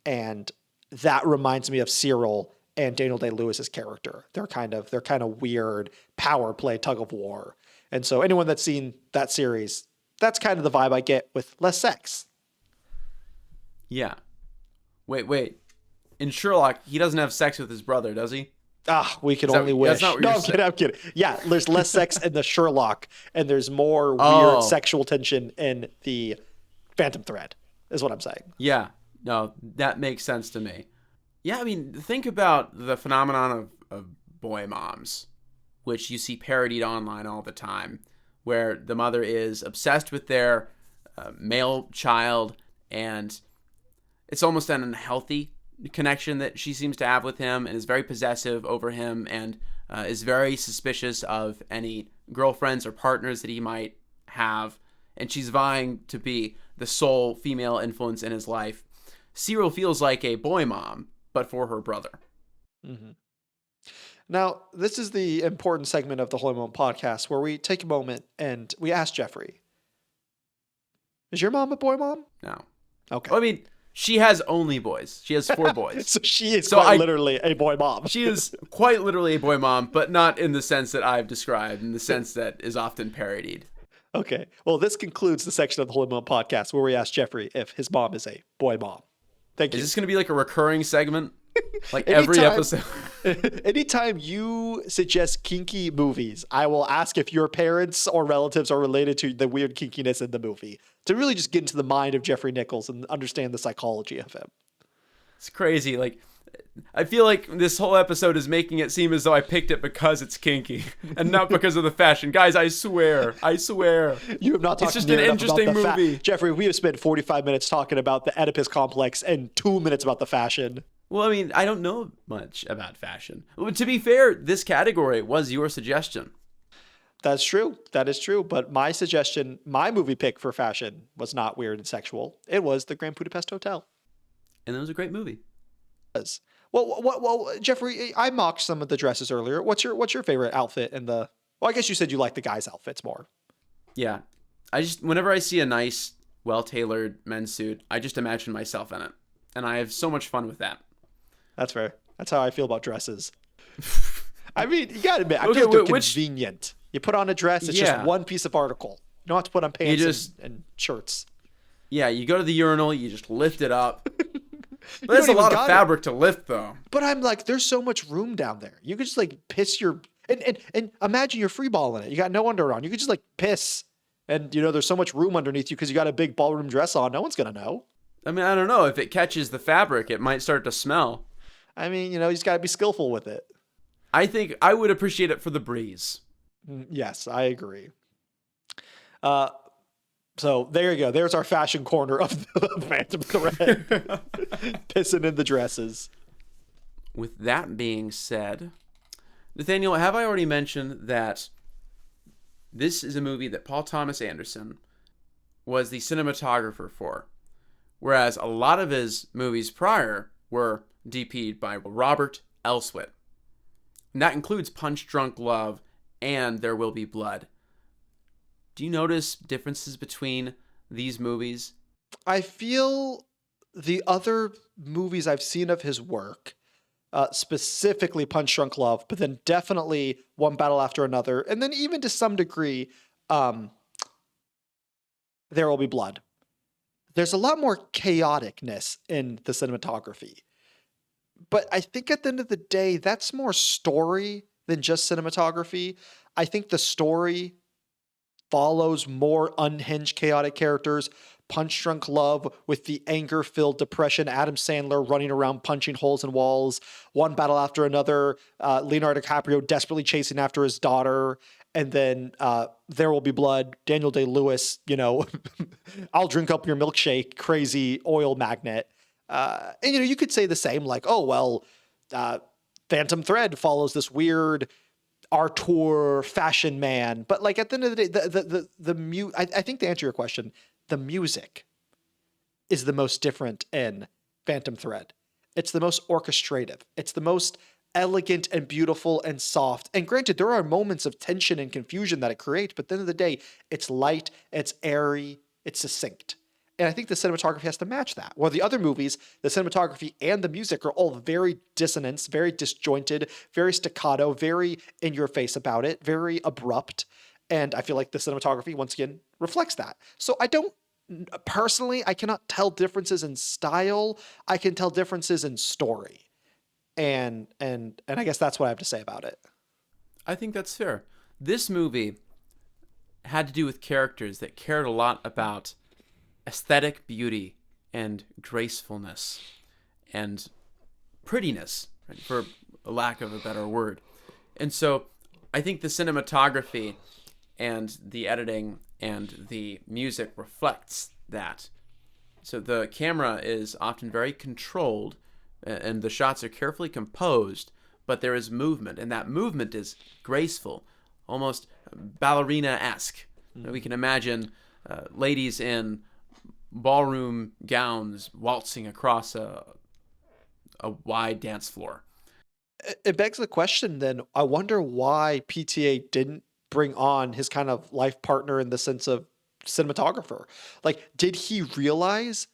And that reminds me of Cyril and Daniel Day-Lewis's character. They're kind of weird power play, tug of war. And so anyone that's seen that series, that's kind of the vibe I get with less sex. Yeah. Wait. In Sherlock, he doesn't have sex with his brother, does he? We can only wish. That's not what No, you're I'm kidding. Yeah, there's less sex in the Sherlock, and there's more weird sexual tension in the Phantom Thread, is what I'm saying. Yeah. No, that makes sense to me. Yeah, I mean, think about the phenomenon of boy moms, which you see parodied online all the time, where the mother is obsessed with their male child, and it's almost an unhealthy connection that she seems to have with him, and is very possessive over him, and is very suspicious of any girlfriends or partners that he might have, and she's vying to be the sole female influence in his life. Cyril feels like a boy mom, but for her brother. Mm-hmm. Now, this is the important segment of the Holy Moment podcast where we take a moment and we ask Jeffrey, is your mom a boy mom? No. Okay. Well, I mean, she has only boys. She has 4 boys. So she is literally a boy mom. She is quite literally a boy mom, but not in the sense that I've described, in the sense that is often parodied. Okay. Well, this concludes the section of the Holy Moment podcast where we ask Jeffrey if his mom is a boy mom. Thank you. Is this going to be like a recurring segment? Like every episode? Anytime you suggest kinky movies, I will ask if your parents or relatives are related to the weird kinkiness in the movie, to really just get into the mind of Jeffrey Nichols and understand the psychology of him. It's crazy. Like, I feel like this whole episode is making it seem as though I picked it because it's kinky and not because of the fashion. Guys, I swear. You have not talked. It's just an interesting movie. Jeffrey, we have spent 45 minutes talking about the Oedipus complex and 2 minutes about the fashion. Well, I mean, I don't know much about fashion. Well, to be fair, this category was your suggestion. That's true. That is true. But my suggestion, my movie pick for fashion was not weird and sexual. It was The Grand Budapest Hotel. And that was a great movie. Well, Jeffrey, I mocked some of the dresses earlier. What's your favorite outfit in the? Well, I guess you said you like the guys' outfits more. Yeah. Whenever I see a nice, well-tailored men's suit, I just imagine myself in it. And I have so much fun with that. That's fair. That's how I feel about dresses. I mean, you gotta admit, I feel like they're convenient. You put on a dress, it's just one piece of article. You don't have to put on pants and shirts. Yeah, you go to the urinal, you just lift it up. But there's a lot of fabric to lift, though. But I'm like, there's so much room down there. You could just like piss your and imagine you're free balling it. You got no underwear on. You could just like piss, and there's so much room underneath you because you got a big ballroom dress on. No one's gonna know. I mean, I don't know if it catches the fabric, it might start to smell. I mean, you just got to be skillful with it. I think I would appreciate it for the breeze. Yes, I agree. So there you go. There's our fashion corner of the Phantom Thread. Pissing in the dresses. With that being said, Nathaniel, have I already mentioned that this is a movie that Paul Thomas Anderson was the cinematographer for, whereas a lot of his movies prior were DP'd by Robert Elswit. And that includes Punch Drunk Love and There Will Be Blood. Do you notice differences between these movies? I feel the other movies I've seen of his work, specifically Punch Drunk Love, but then definitely One Battle After Another, and then even to some degree, There Will Be Blood. There's a lot more chaoticness in the cinematography. But I think at the end of the day, that's more story than just cinematography. I think the story follows more unhinged, chaotic characters. Punch Drunk Love with the anger-filled depression, Adam Sandler running around punching holes in walls, One Battle After Another, Leonardo DiCaprio desperately chasing after his daughter, and then There Will Be Blood, Daniel Day-Lewis, I'll drink up your milkshake, crazy oil magnet. And you could say the same, like, oh, well, Phantom Thread follows this weird Artur fashion man. But like at the end of the day, I think to answer your question, the music is the most different in Phantom Thread. It's the most orchestrative. It's the most elegant and beautiful and soft. And granted, there are moments of tension and confusion that it creates, but at the end of the day, it's light, it's airy, it's succinct. And I think the cinematography has to match that. While the other movies, the cinematography and the music are all very dissonant, very disjointed, very staccato, very in your face about it, very abrupt. And I feel like the cinematography, once again, reflects that. So I cannot tell differences in style. I can tell differences in story. And I guess that's what I have to say about it. I think that's fair. This movie had to do with characters that cared a lot about aesthetic beauty and gracefulness and prettiness, right, for a lack of a better word. And so I think the cinematography and the editing and the music reflects that. So the camera is often very controlled and the shots are carefully composed, but there is movement, and that movement is graceful, almost ballerina-esque. We can imagine ladies in ballroom gowns waltzing across a wide dance floor. It begs the question then, I wonder why PTA didn't bring on his kind of life partner in the sense of cinematographer. Like, did he realize,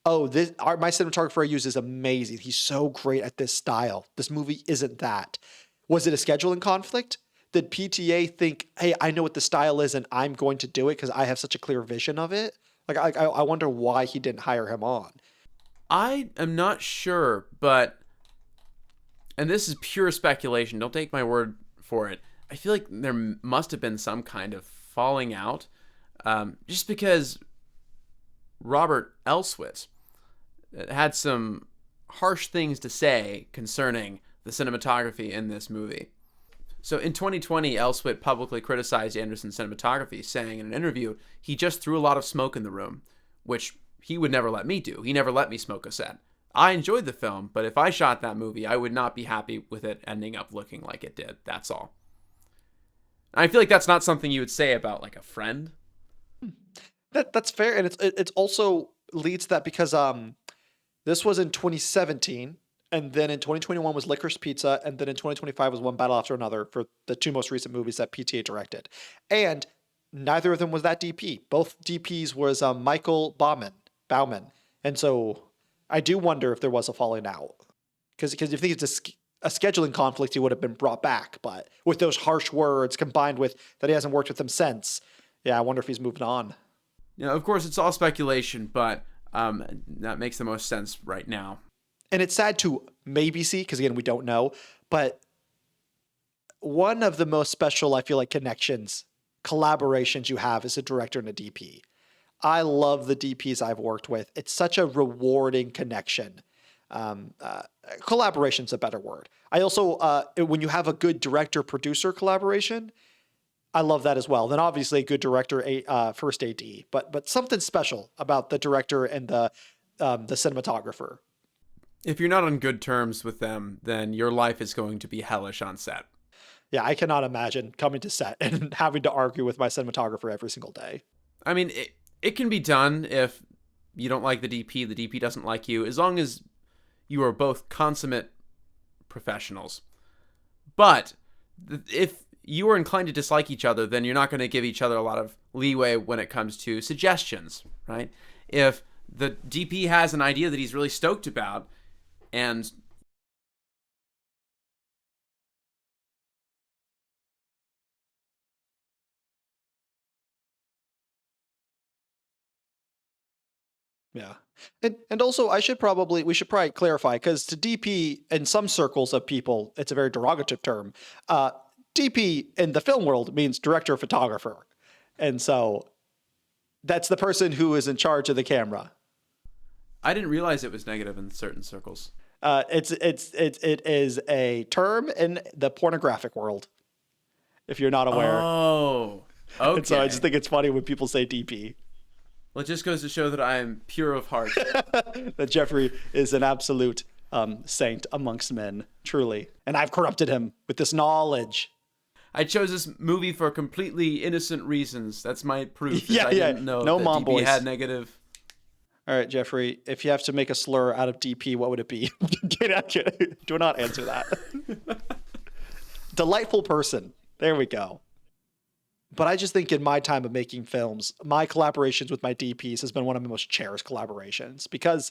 oh, my cinematographer I use is amazing. He's so great at this style. This movie isn't that. Was it a scheduling conflict? Did PTA think, hey, I know what the style is and I'm going to do it because I have such a clear vision of it? Like, I wonder why he didn't hire him on. I am not sure, but, and this is pure speculation, don't take my word for it, I feel like there must have been some kind of falling out, just because Robert Elswit had some harsh things to say concerning the cinematography in this movie. So in 2020, Elswit publicly criticized Anderson's cinematography, saying in an interview, he just threw a lot of smoke in the room, which he would never let me do. He never let me smoke a set. I enjoyed the film, but if I shot that movie, I would not be happy with it ending up looking like it did. That's all. And I feel like that's not something you would say about like a friend. That's fair, and it's also leads to that because this was in 2017, and then in 2021 was Licorice Pizza, and then in 2025 was One Battle After Another for the two most recent movies that PTA directed, and neither of them was that DP. Both DPs was Michael Bauman, and so I do wonder if there was a falling out because if you think it's a scheduling conflict, he would have been brought back, but with those harsh words combined with that he hasn't worked with them since, yeah, I wonder if he's moved on. You know, of course, it's all speculation, but that makes the most sense right now. And it's sad to maybe see, because again, we don't know, but one of the most special, I feel like, collaborations you have is a director and a DP. I love the DPs I've worked with. It's such a rewarding connection. Collaboration's a better word. I also, when you have a good director-producer collaboration, I love that as well. Then obviously a good director, first AD, but something special about the director and the cinematographer. If you're not on good terms with them, then your life is going to be hellish on set. Yeah, I cannot imagine coming to set and having to argue with my cinematographer every single day. I mean, it can be done if you don't like the DP doesn't like you, as long as you are both consummate professionals. But if you are inclined to dislike each other, then you're not going to give each other a lot of leeway when it comes to suggestions, right? If the DP has an idea that he's really stoked about, and yeah. And also we should probably clarify, because to DP in some circles of people, it's a very derogative term. DP in the film world means director of photographer. And so that's the person who is in charge of the camera. I didn't realize it was negative in certain circles. It is a term in the pornographic world, if you're not aware. Oh, okay. And so I just think it's funny when people say DP. Well, it just goes to show that I am pure of heart. That Jeffrey is an absolute saint amongst men, truly. And I've corrupted him with this knowledge. I chose this movie for completely innocent reasons. That's my proof. I Yeah. didn't know No that mom DP boys. had negative. All right, Jeffrey, if you have to make a slur out of DP, what would it be? Do not answer that. Delightful person. There we go. But I just think in my time of making films, my collaborations with my DPs has been one of my most cherished collaborations, because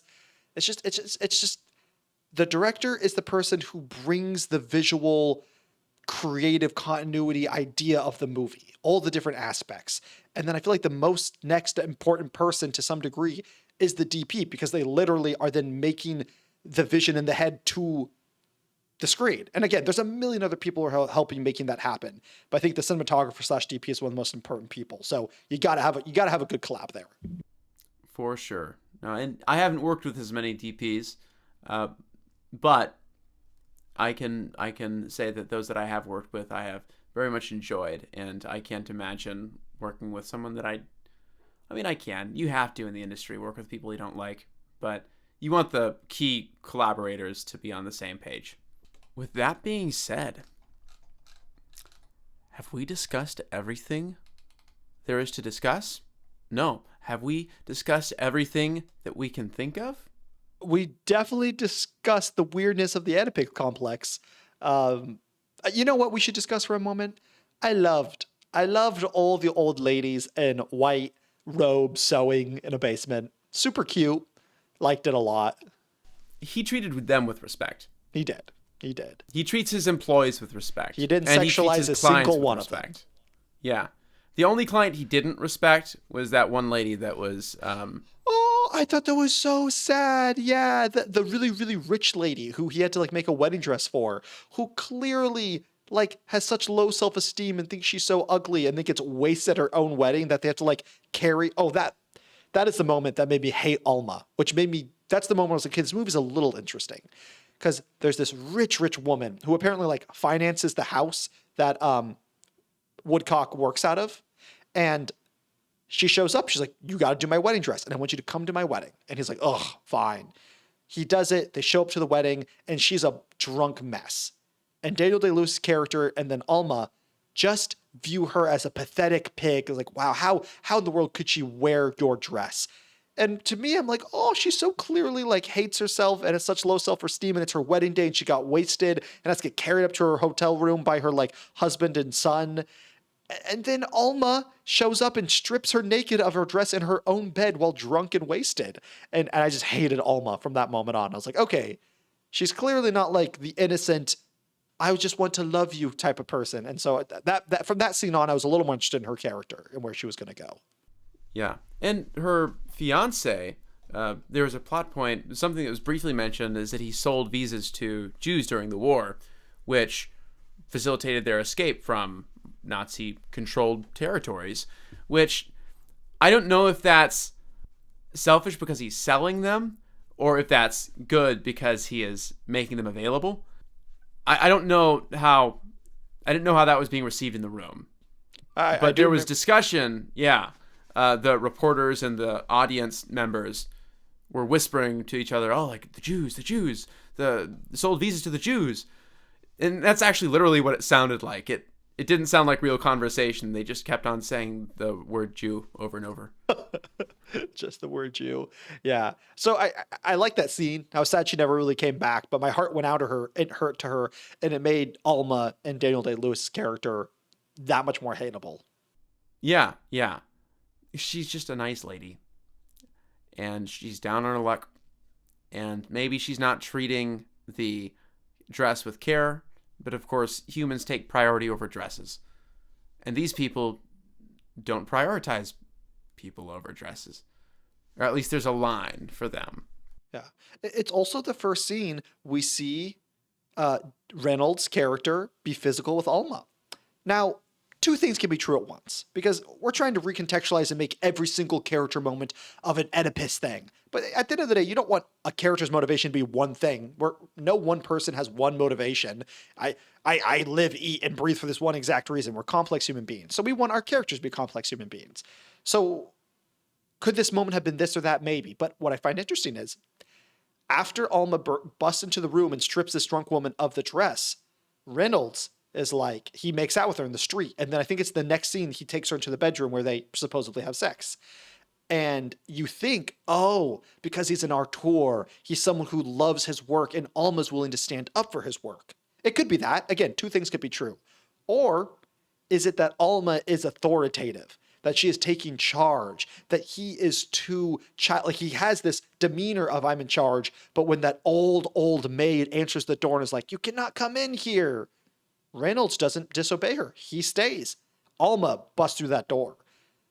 it's just the director is the person who brings the visual creative continuity idea of the movie, all the different aspects. And then I feel like the most next important person to some degree is the DP, because they literally are then making the vision in the head to the screen. And again, there's a million other people who are helping making that happen. But I think the cinematographer / DP is one of the most important people. So you gotta have a good collab there. For sure. And I haven't worked with as many DPs, but I can say that those that I have worked with, I have very much enjoyed, and I can't imagine working with someone that I mean, I can. You have to in the industry work with people you don't like, but you want the key collaborators to be on the same page. With that being said, have we discussed everything there is to discuss? No. Have we discussed everything that we can think of? We definitely discussed the weirdness of the Oedipus complex. You know what we should discuss for a moment? I loved all the old ladies in white robes sewing in a basement. Super cute. Liked it a lot. He treated them with respect. He did. He treats his employees with respect. He didn't and sexualize a single one of them. Yeah. The only client he didn't respect was that one lady that was... Oh, I thought that was so sad. Yeah, the really, really rich lady who he had to make a wedding dress for, who clearly has such low self-esteem and thinks she's so ugly and then gets wasted at her own wedding that they have to carry. Oh, that is the moment that made me hate Alma, which made me... That's the moment I was like, okay, this movie's a little interesting. Because there's this rich woman who apparently finances the house that Woodcock works out of. And she shows up. She's like, you got to do my wedding dress. And I want you to come to my wedding. And he's like, ugh, fine. he does it. They show up to the wedding, and she's a drunk mess. And Daniel Day-Lewis's character and then Alma just view her as a pathetic pig. Like, wow, how in the world could she wear your dress? And to me, I'm like, oh, she so clearly like hates herself and has such low self-esteem, and it's her wedding day and she got wasted and has to get carried up to her hotel room by her like husband and son. And then Alma shows up and strips her naked of her dress in her own bed while drunk and wasted. And I just hated Alma from that moment on. I was like, okay, she's clearly not like the innocent, I just want to love you type of person. And so that from that scene on, I was a little more interested in her character and where she was going to go. Yeah. And her fiance, there was a plot point, something that was briefly mentioned, is that he sold visas to Jews during the war, which facilitated their escape from Nazi-controlled territories, which I don't know if that's selfish because he's selling them or if that's good because he is making them available. I don't know how, I didn't know how that was being received in the room. But there was discussion, yeah. The reporters and the audience members were whispering to each other, oh, like, the Jews, the sold visas to the Jews. And that's actually literally what it sounded like. It didn't sound like real conversation. They just kept on saying the word Jew over and over. Just the word Jew. Yeah. So I like that scene. I was sad she never really came back, but my heart went out to her. It hurt to her, and it made Alma and Daniel Day-Lewis's character that much more hateable. Yeah. She's just a nice lady. And she's down on her luck. And maybe she's not treating the dress with care, but of course, humans take priority over dresses. And these people don't prioritize people over dresses. Or at least there's a line for them. Yeah. It's also the first scene we see Reynolds' character be physical with Alma. Now, two things can be true at once, because we're trying to recontextualize and make every single character moment of an Oedipus thing. But at the end of the day, you don't want a character's motivation to be one thing, where no one person has one motivation. I live, eat, and breathe for this one exact reason. We're complex human beings. So we want our characters to be complex human beings. So could this moment have been this or that? Maybe. But what I find interesting is, after Alma busts into the room and strips this drunk woman of the dress, Reynolds is like, he makes out with her in the street. And then I think it's the next scene, he takes her into the bedroom where they supposedly have sex. And you think, oh, because he's an auteur, he's someone who loves his work and Alma's willing to stand up for his work. It could be that. Again, two things could be true. Or is it that Alma is authoritative, that she is taking charge, that he is too like he has this demeanor of I'm in charge, but when that old maid answers the door and is like, you cannot come in here, Reynolds doesn't disobey her. He stays. Alma busts through that door.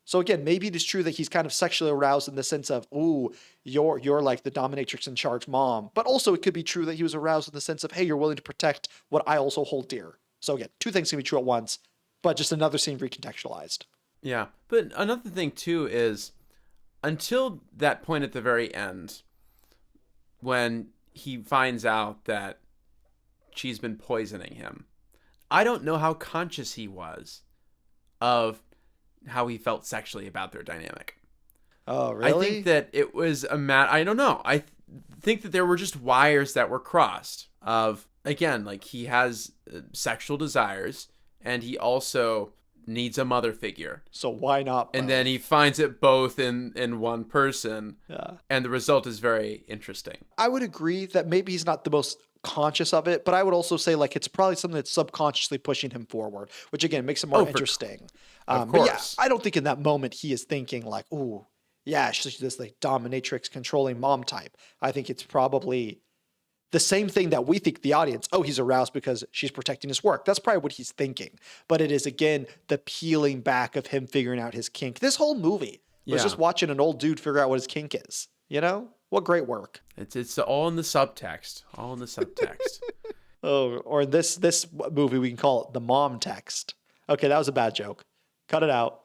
So again, maybe it is true that he's kind of sexually aroused in the sense of, ooh, you're like the dominatrix in charge mom. But also it could be true that he was aroused in the sense of, hey, you're willing to protect what I also hold dear. So again, two things can be true at once, but just another scene recontextualized. Yeah. But another thing too is, until that point at the very end, when he finds out that she's been poisoning him, I don't know how conscious he was of how he felt sexually about their dynamic. Oh, really? I think that it was I don't know. I think that there were just wires that were crossed of, again, like he has sexual desires and he also needs a mother figure. So why not both? And then he finds it both in one person. Yeah. And the result is very interesting. I would agree that maybe he's not the most conscious of it, but I would also say like it's probably something that's subconsciously pushing him forward, which again makes it more interesting. Of but yeah, course. I don't think in that moment he is thinking like, ooh, yeah, she's this like dominatrix controlling mom type. I think it's probably the same thing that we think the audience, oh, he's aroused because she's protecting his work. That's probably what he's thinking. But it is, again, the peeling back of him figuring out his kink. This whole movie was just watching an old dude figure out what his kink is. You know? What great work. It's all in the subtext. All in the subtext. Oh, or this movie, we can call it the mom text. Okay, that was a bad joke. Cut it out.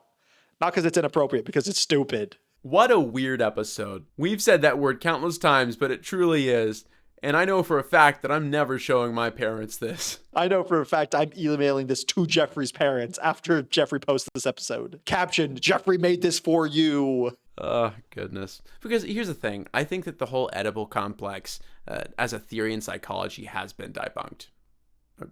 Not because it's inappropriate, because it's stupid. What a weird episode. We've said that word countless times, but it truly is. And I know for a fact that I'm never showing my parents this. I know for a fact I'm emailing this to Jeffrey's parents after Jeffrey posts this episode. Caption, Jeffrey made this for you. Oh, goodness. Because here's the thing. I think that the whole edible complex, as a theory in psychology, has been debunked. Or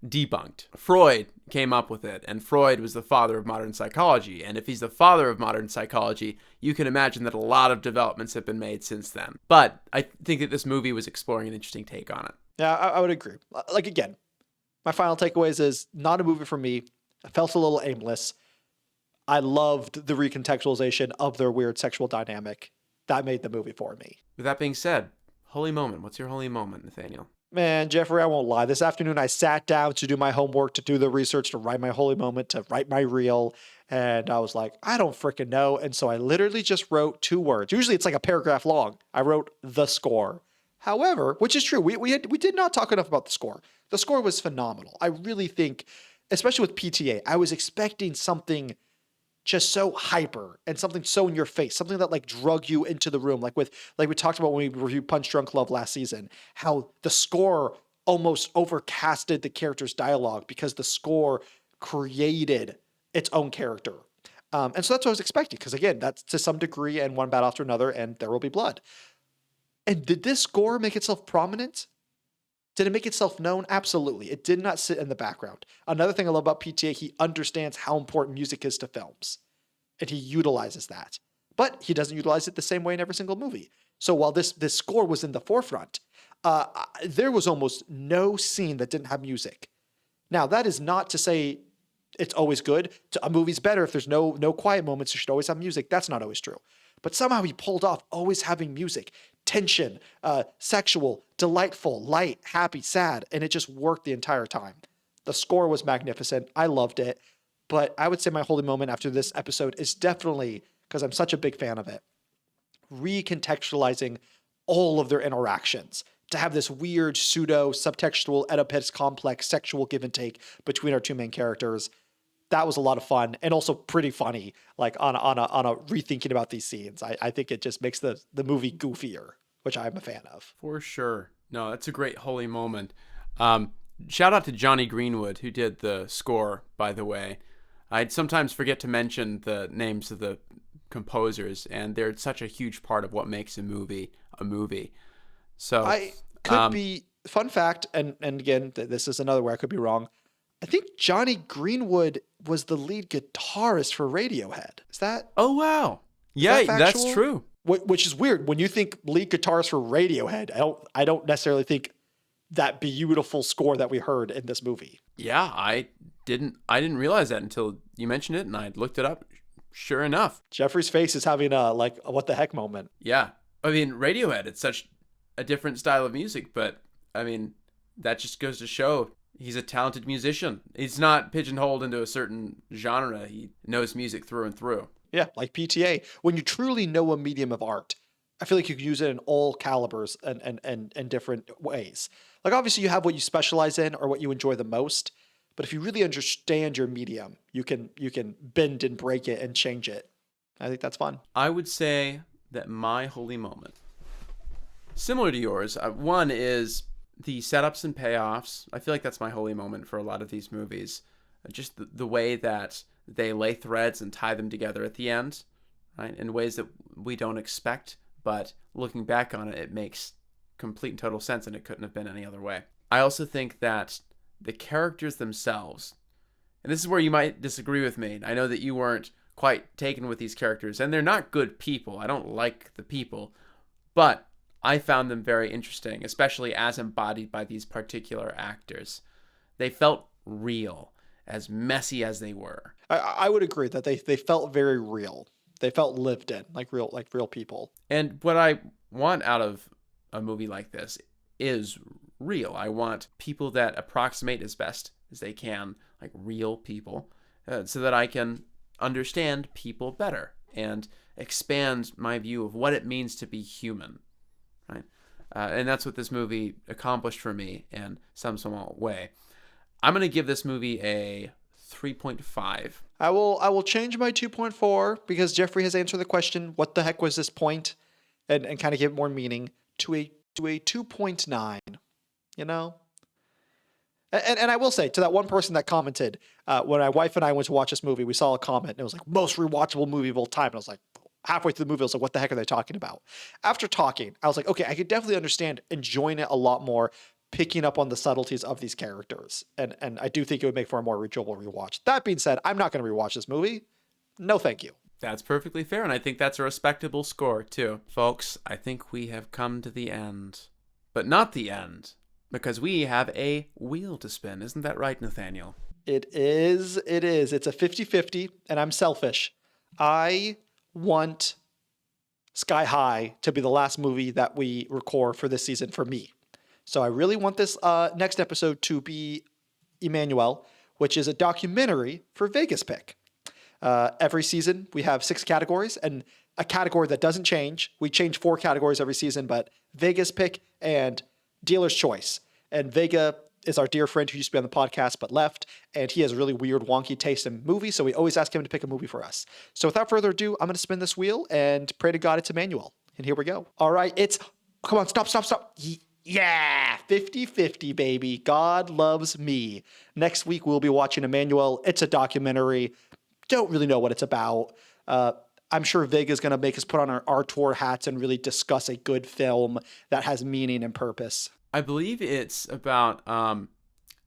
debunked. Freud came up with it, and Freud was the father of modern psychology. And if he's the father of modern psychology, you can imagine that a lot of developments have been made since then. But I think that this movie was exploring an interesting take on it. Yeah, I would agree. Like, again, my final takeaways is not a movie for me. I felt a little aimless. I loved the recontextualization of their weird sexual dynamic. That made the movie for me. With that being said, holy moment. What's your holy moment, Nathaniel? Man, Jeffrey, I won't lie. This afternoon, I sat down to do my homework, to do the research, to write my holy moment, to write my reel. And I was like, I don't freaking know. And so I literally just wrote 2 words. Usually it's like a paragraph long. I wrote the score. However, which is true, we did not talk enough about the score. The score was phenomenal. I really think, especially with PTA, I was expecting something just so hyper and something so in your face, something that like drug you into the room. Like we talked about when we reviewed Punch Drunk Love last season, how the score almost overcasted the character's dialogue because the score created its own character. And so that's what I was expecting. Because again, that's to some degree, and one battle after another, and there will be blood. And did this score make itself prominent? Did it make itself known? Absolutely. It did not sit in the background. Another thing I love about PTA, he understands how important music is to films, and he utilizes that. But he doesn't utilize it the same way in every single movie. So while this score was in the forefront, there was almost no scene that didn't have music. Now, that is not to say it's always good. A movie's better if there's no quiet moments. You should always have music. That's not always true. But somehow he pulled off always having music. Tension, sexual, delightful, light, happy, sad, and it just worked the entire time. The score was magnificent. I loved it. But I would say my holy moment after this episode is definitely, because I'm such a big fan of it, recontextualizing all of their interactions to have this weird pseudo subtextual Oedipus complex sexual give and take between our 2 main characters. That was a lot of fun and also pretty funny, like on a rethinking about these scenes. I think it just makes the movie goofier, which I'm a fan of. For sure. No, that's a great holy moment. Shout out to Johnny Greenwood, who did the score, by the way. I'd sometimes forget to mention the names of the composers, and they're such a huge part of what makes a movie a movie. So I could be, fun fact, and again, this is another where I could be wrong. I think Johnny Greenwood was the lead guitarist for Radiohead. Is that? Oh, wow. Yeah, that's true. Which is weird. When you think lead guitarist for Radiohead, I don't necessarily think that beautiful score that we heard in this movie. Yeah, I didn't realize that until you mentioned it, and I looked it up. Sure enough. Jeffrey's face is having a what the heck moment. Yeah. I mean, Radiohead, it's such a different style of music, but I mean, that just goes to show he's a talented musician. He's not pigeonholed into a certain genre. He knows music through and through. Yeah, like PTA. When you truly know a medium of art, I feel like you can use it in all calibers and different ways. Like obviously you have what you specialize in or what you enjoy the most, but if you really understand your medium, you can bend and break it and change it. I think that's fun. I would say that my holy moment, similar to yours, one is the setups and payoffs. I feel like that's my holy moment for a lot of these movies. Just the way that they lay threads and tie them together at the end, right? In ways that we don't expect, but looking back on it, it makes complete and total sense, and it couldn't have been any other way. I also think that the characters themselves, and this is where you might disagree with me. I know that you weren't quite taken with these characters, and they're not good people. I don't like the people, but I found them very interesting, especially as embodied by these particular actors. They felt real, as messy as they were. I would agree that they felt very real. They felt lived in, like real people. And what I want out of a movie like this is real. I want people that approximate as best as they can, like real people, so that I can understand people better and expand my view of what it means to be human. Right? And that's what this movie accomplished for me in some small way. I'm going to give this movie a 3.5. I will change my 2.4 because Jeffrey has answered the question, what the heck was this point? And kind of give it more meaning to a 2.9, you know? And I will say, to that one person that commented, when my wife and I went to watch this movie, we saw a comment, and it was like, most rewatchable movie of all time. And I was like, halfway through the movie, I was like, what the heck are they talking about? After talking, I was like, okay, I could definitely understand enjoying it a lot more, picking up on the subtleties of these characters. And I do think it would make for a more enjoyable rewatch. That being said, I'm not going to rewatch this movie. No, thank you. That's perfectly fair, and I think that's a respectable score, too. Folks, I think we have come to the end. But not the end, because we have a wheel to spin. Isn't that right, Nathaniel? It is. It is. It's a 50-50, and I'm selfish. I want Sky High to be the last movie that we record for this season for me. So I really want this next episode to be Emmanuel, which is a documentary for Vegas Pick. Every season we have 6 categories, and a category that doesn't change. We change 4 categories every season, but Vegas Pick and Dealer's Choice. And Vega is our dear friend who used to be on the podcast but left, and he has really weird, wonky taste in movies, so we always ask him to pick a movie for us. So without further ado, I'm going to spin this wheel and pray to God it's Emmanuel. And here we go. All right, come on, stop. Yeah, 50-50, baby. God loves me. Next week, we'll be watching Emmanuel. It's a documentary. Don't really know what it's about. I'm sure Vega's going to make us put on our tour hats and really discuss a good film that has meaning and purpose. I believe it's about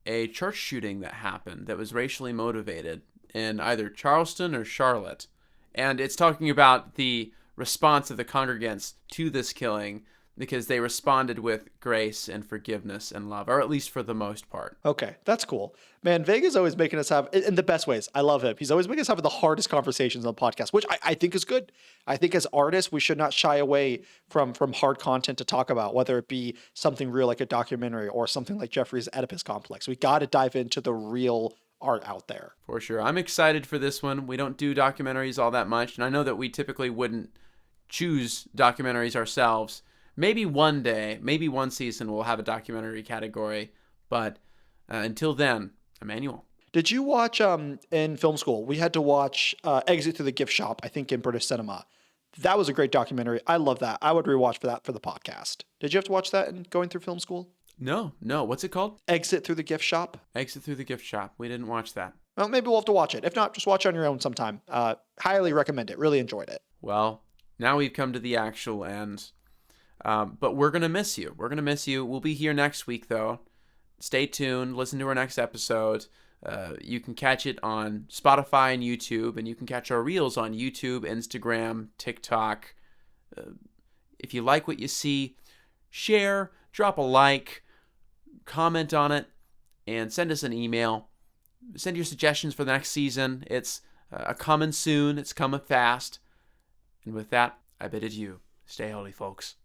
a church shooting that happened that was racially motivated in either Charleston or Charlotte. And it's talking about the response of the congregants to this killing, because they responded with grace and forgiveness and love, or at least for the most part. Okay, that's cool. Man, Vega's always making us have, in the best ways, I love him. He's always making us have the hardest conversations on the podcast, which I think is good. I think as artists, we should not shy away from hard content to talk about, whether it be something real like a documentary or something like Jeffrey's Oedipus Complex. We got to dive into the real art out there. For sure. I'm excited for this one. We don't do documentaries all that much, and I know that we typically wouldn't choose documentaries ourselves. Maybe one day, maybe one season, we'll have a documentary category. But until then, Emmanuel. Did you watch, in film school, we had to watch Exit Through the Gift Shop, I think in British cinema. That was a great documentary. I love that. I would rewatch that for the podcast. Did you have to watch that in going through film school? No. What's it called? Exit Through the Gift Shop. Exit Through the Gift Shop. We didn't watch that. Well, maybe we'll have to watch it. If not, just watch it on your own sometime. Highly recommend it. Really enjoyed it. Well, now we've come to the actual end. But we're going to miss you. We'll be here next week, though. Stay tuned. Listen to our next episode. You can catch it on Spotify and YouTube, and you can catch our reels on YouTube, Instagram, TikTok. If you like what you see, share, drop a like, comment on it, and send us an email. Send your suggestions for the next season. It's coming soon. It's coming fast. And with that, I bid adieu. Stay holy, folks.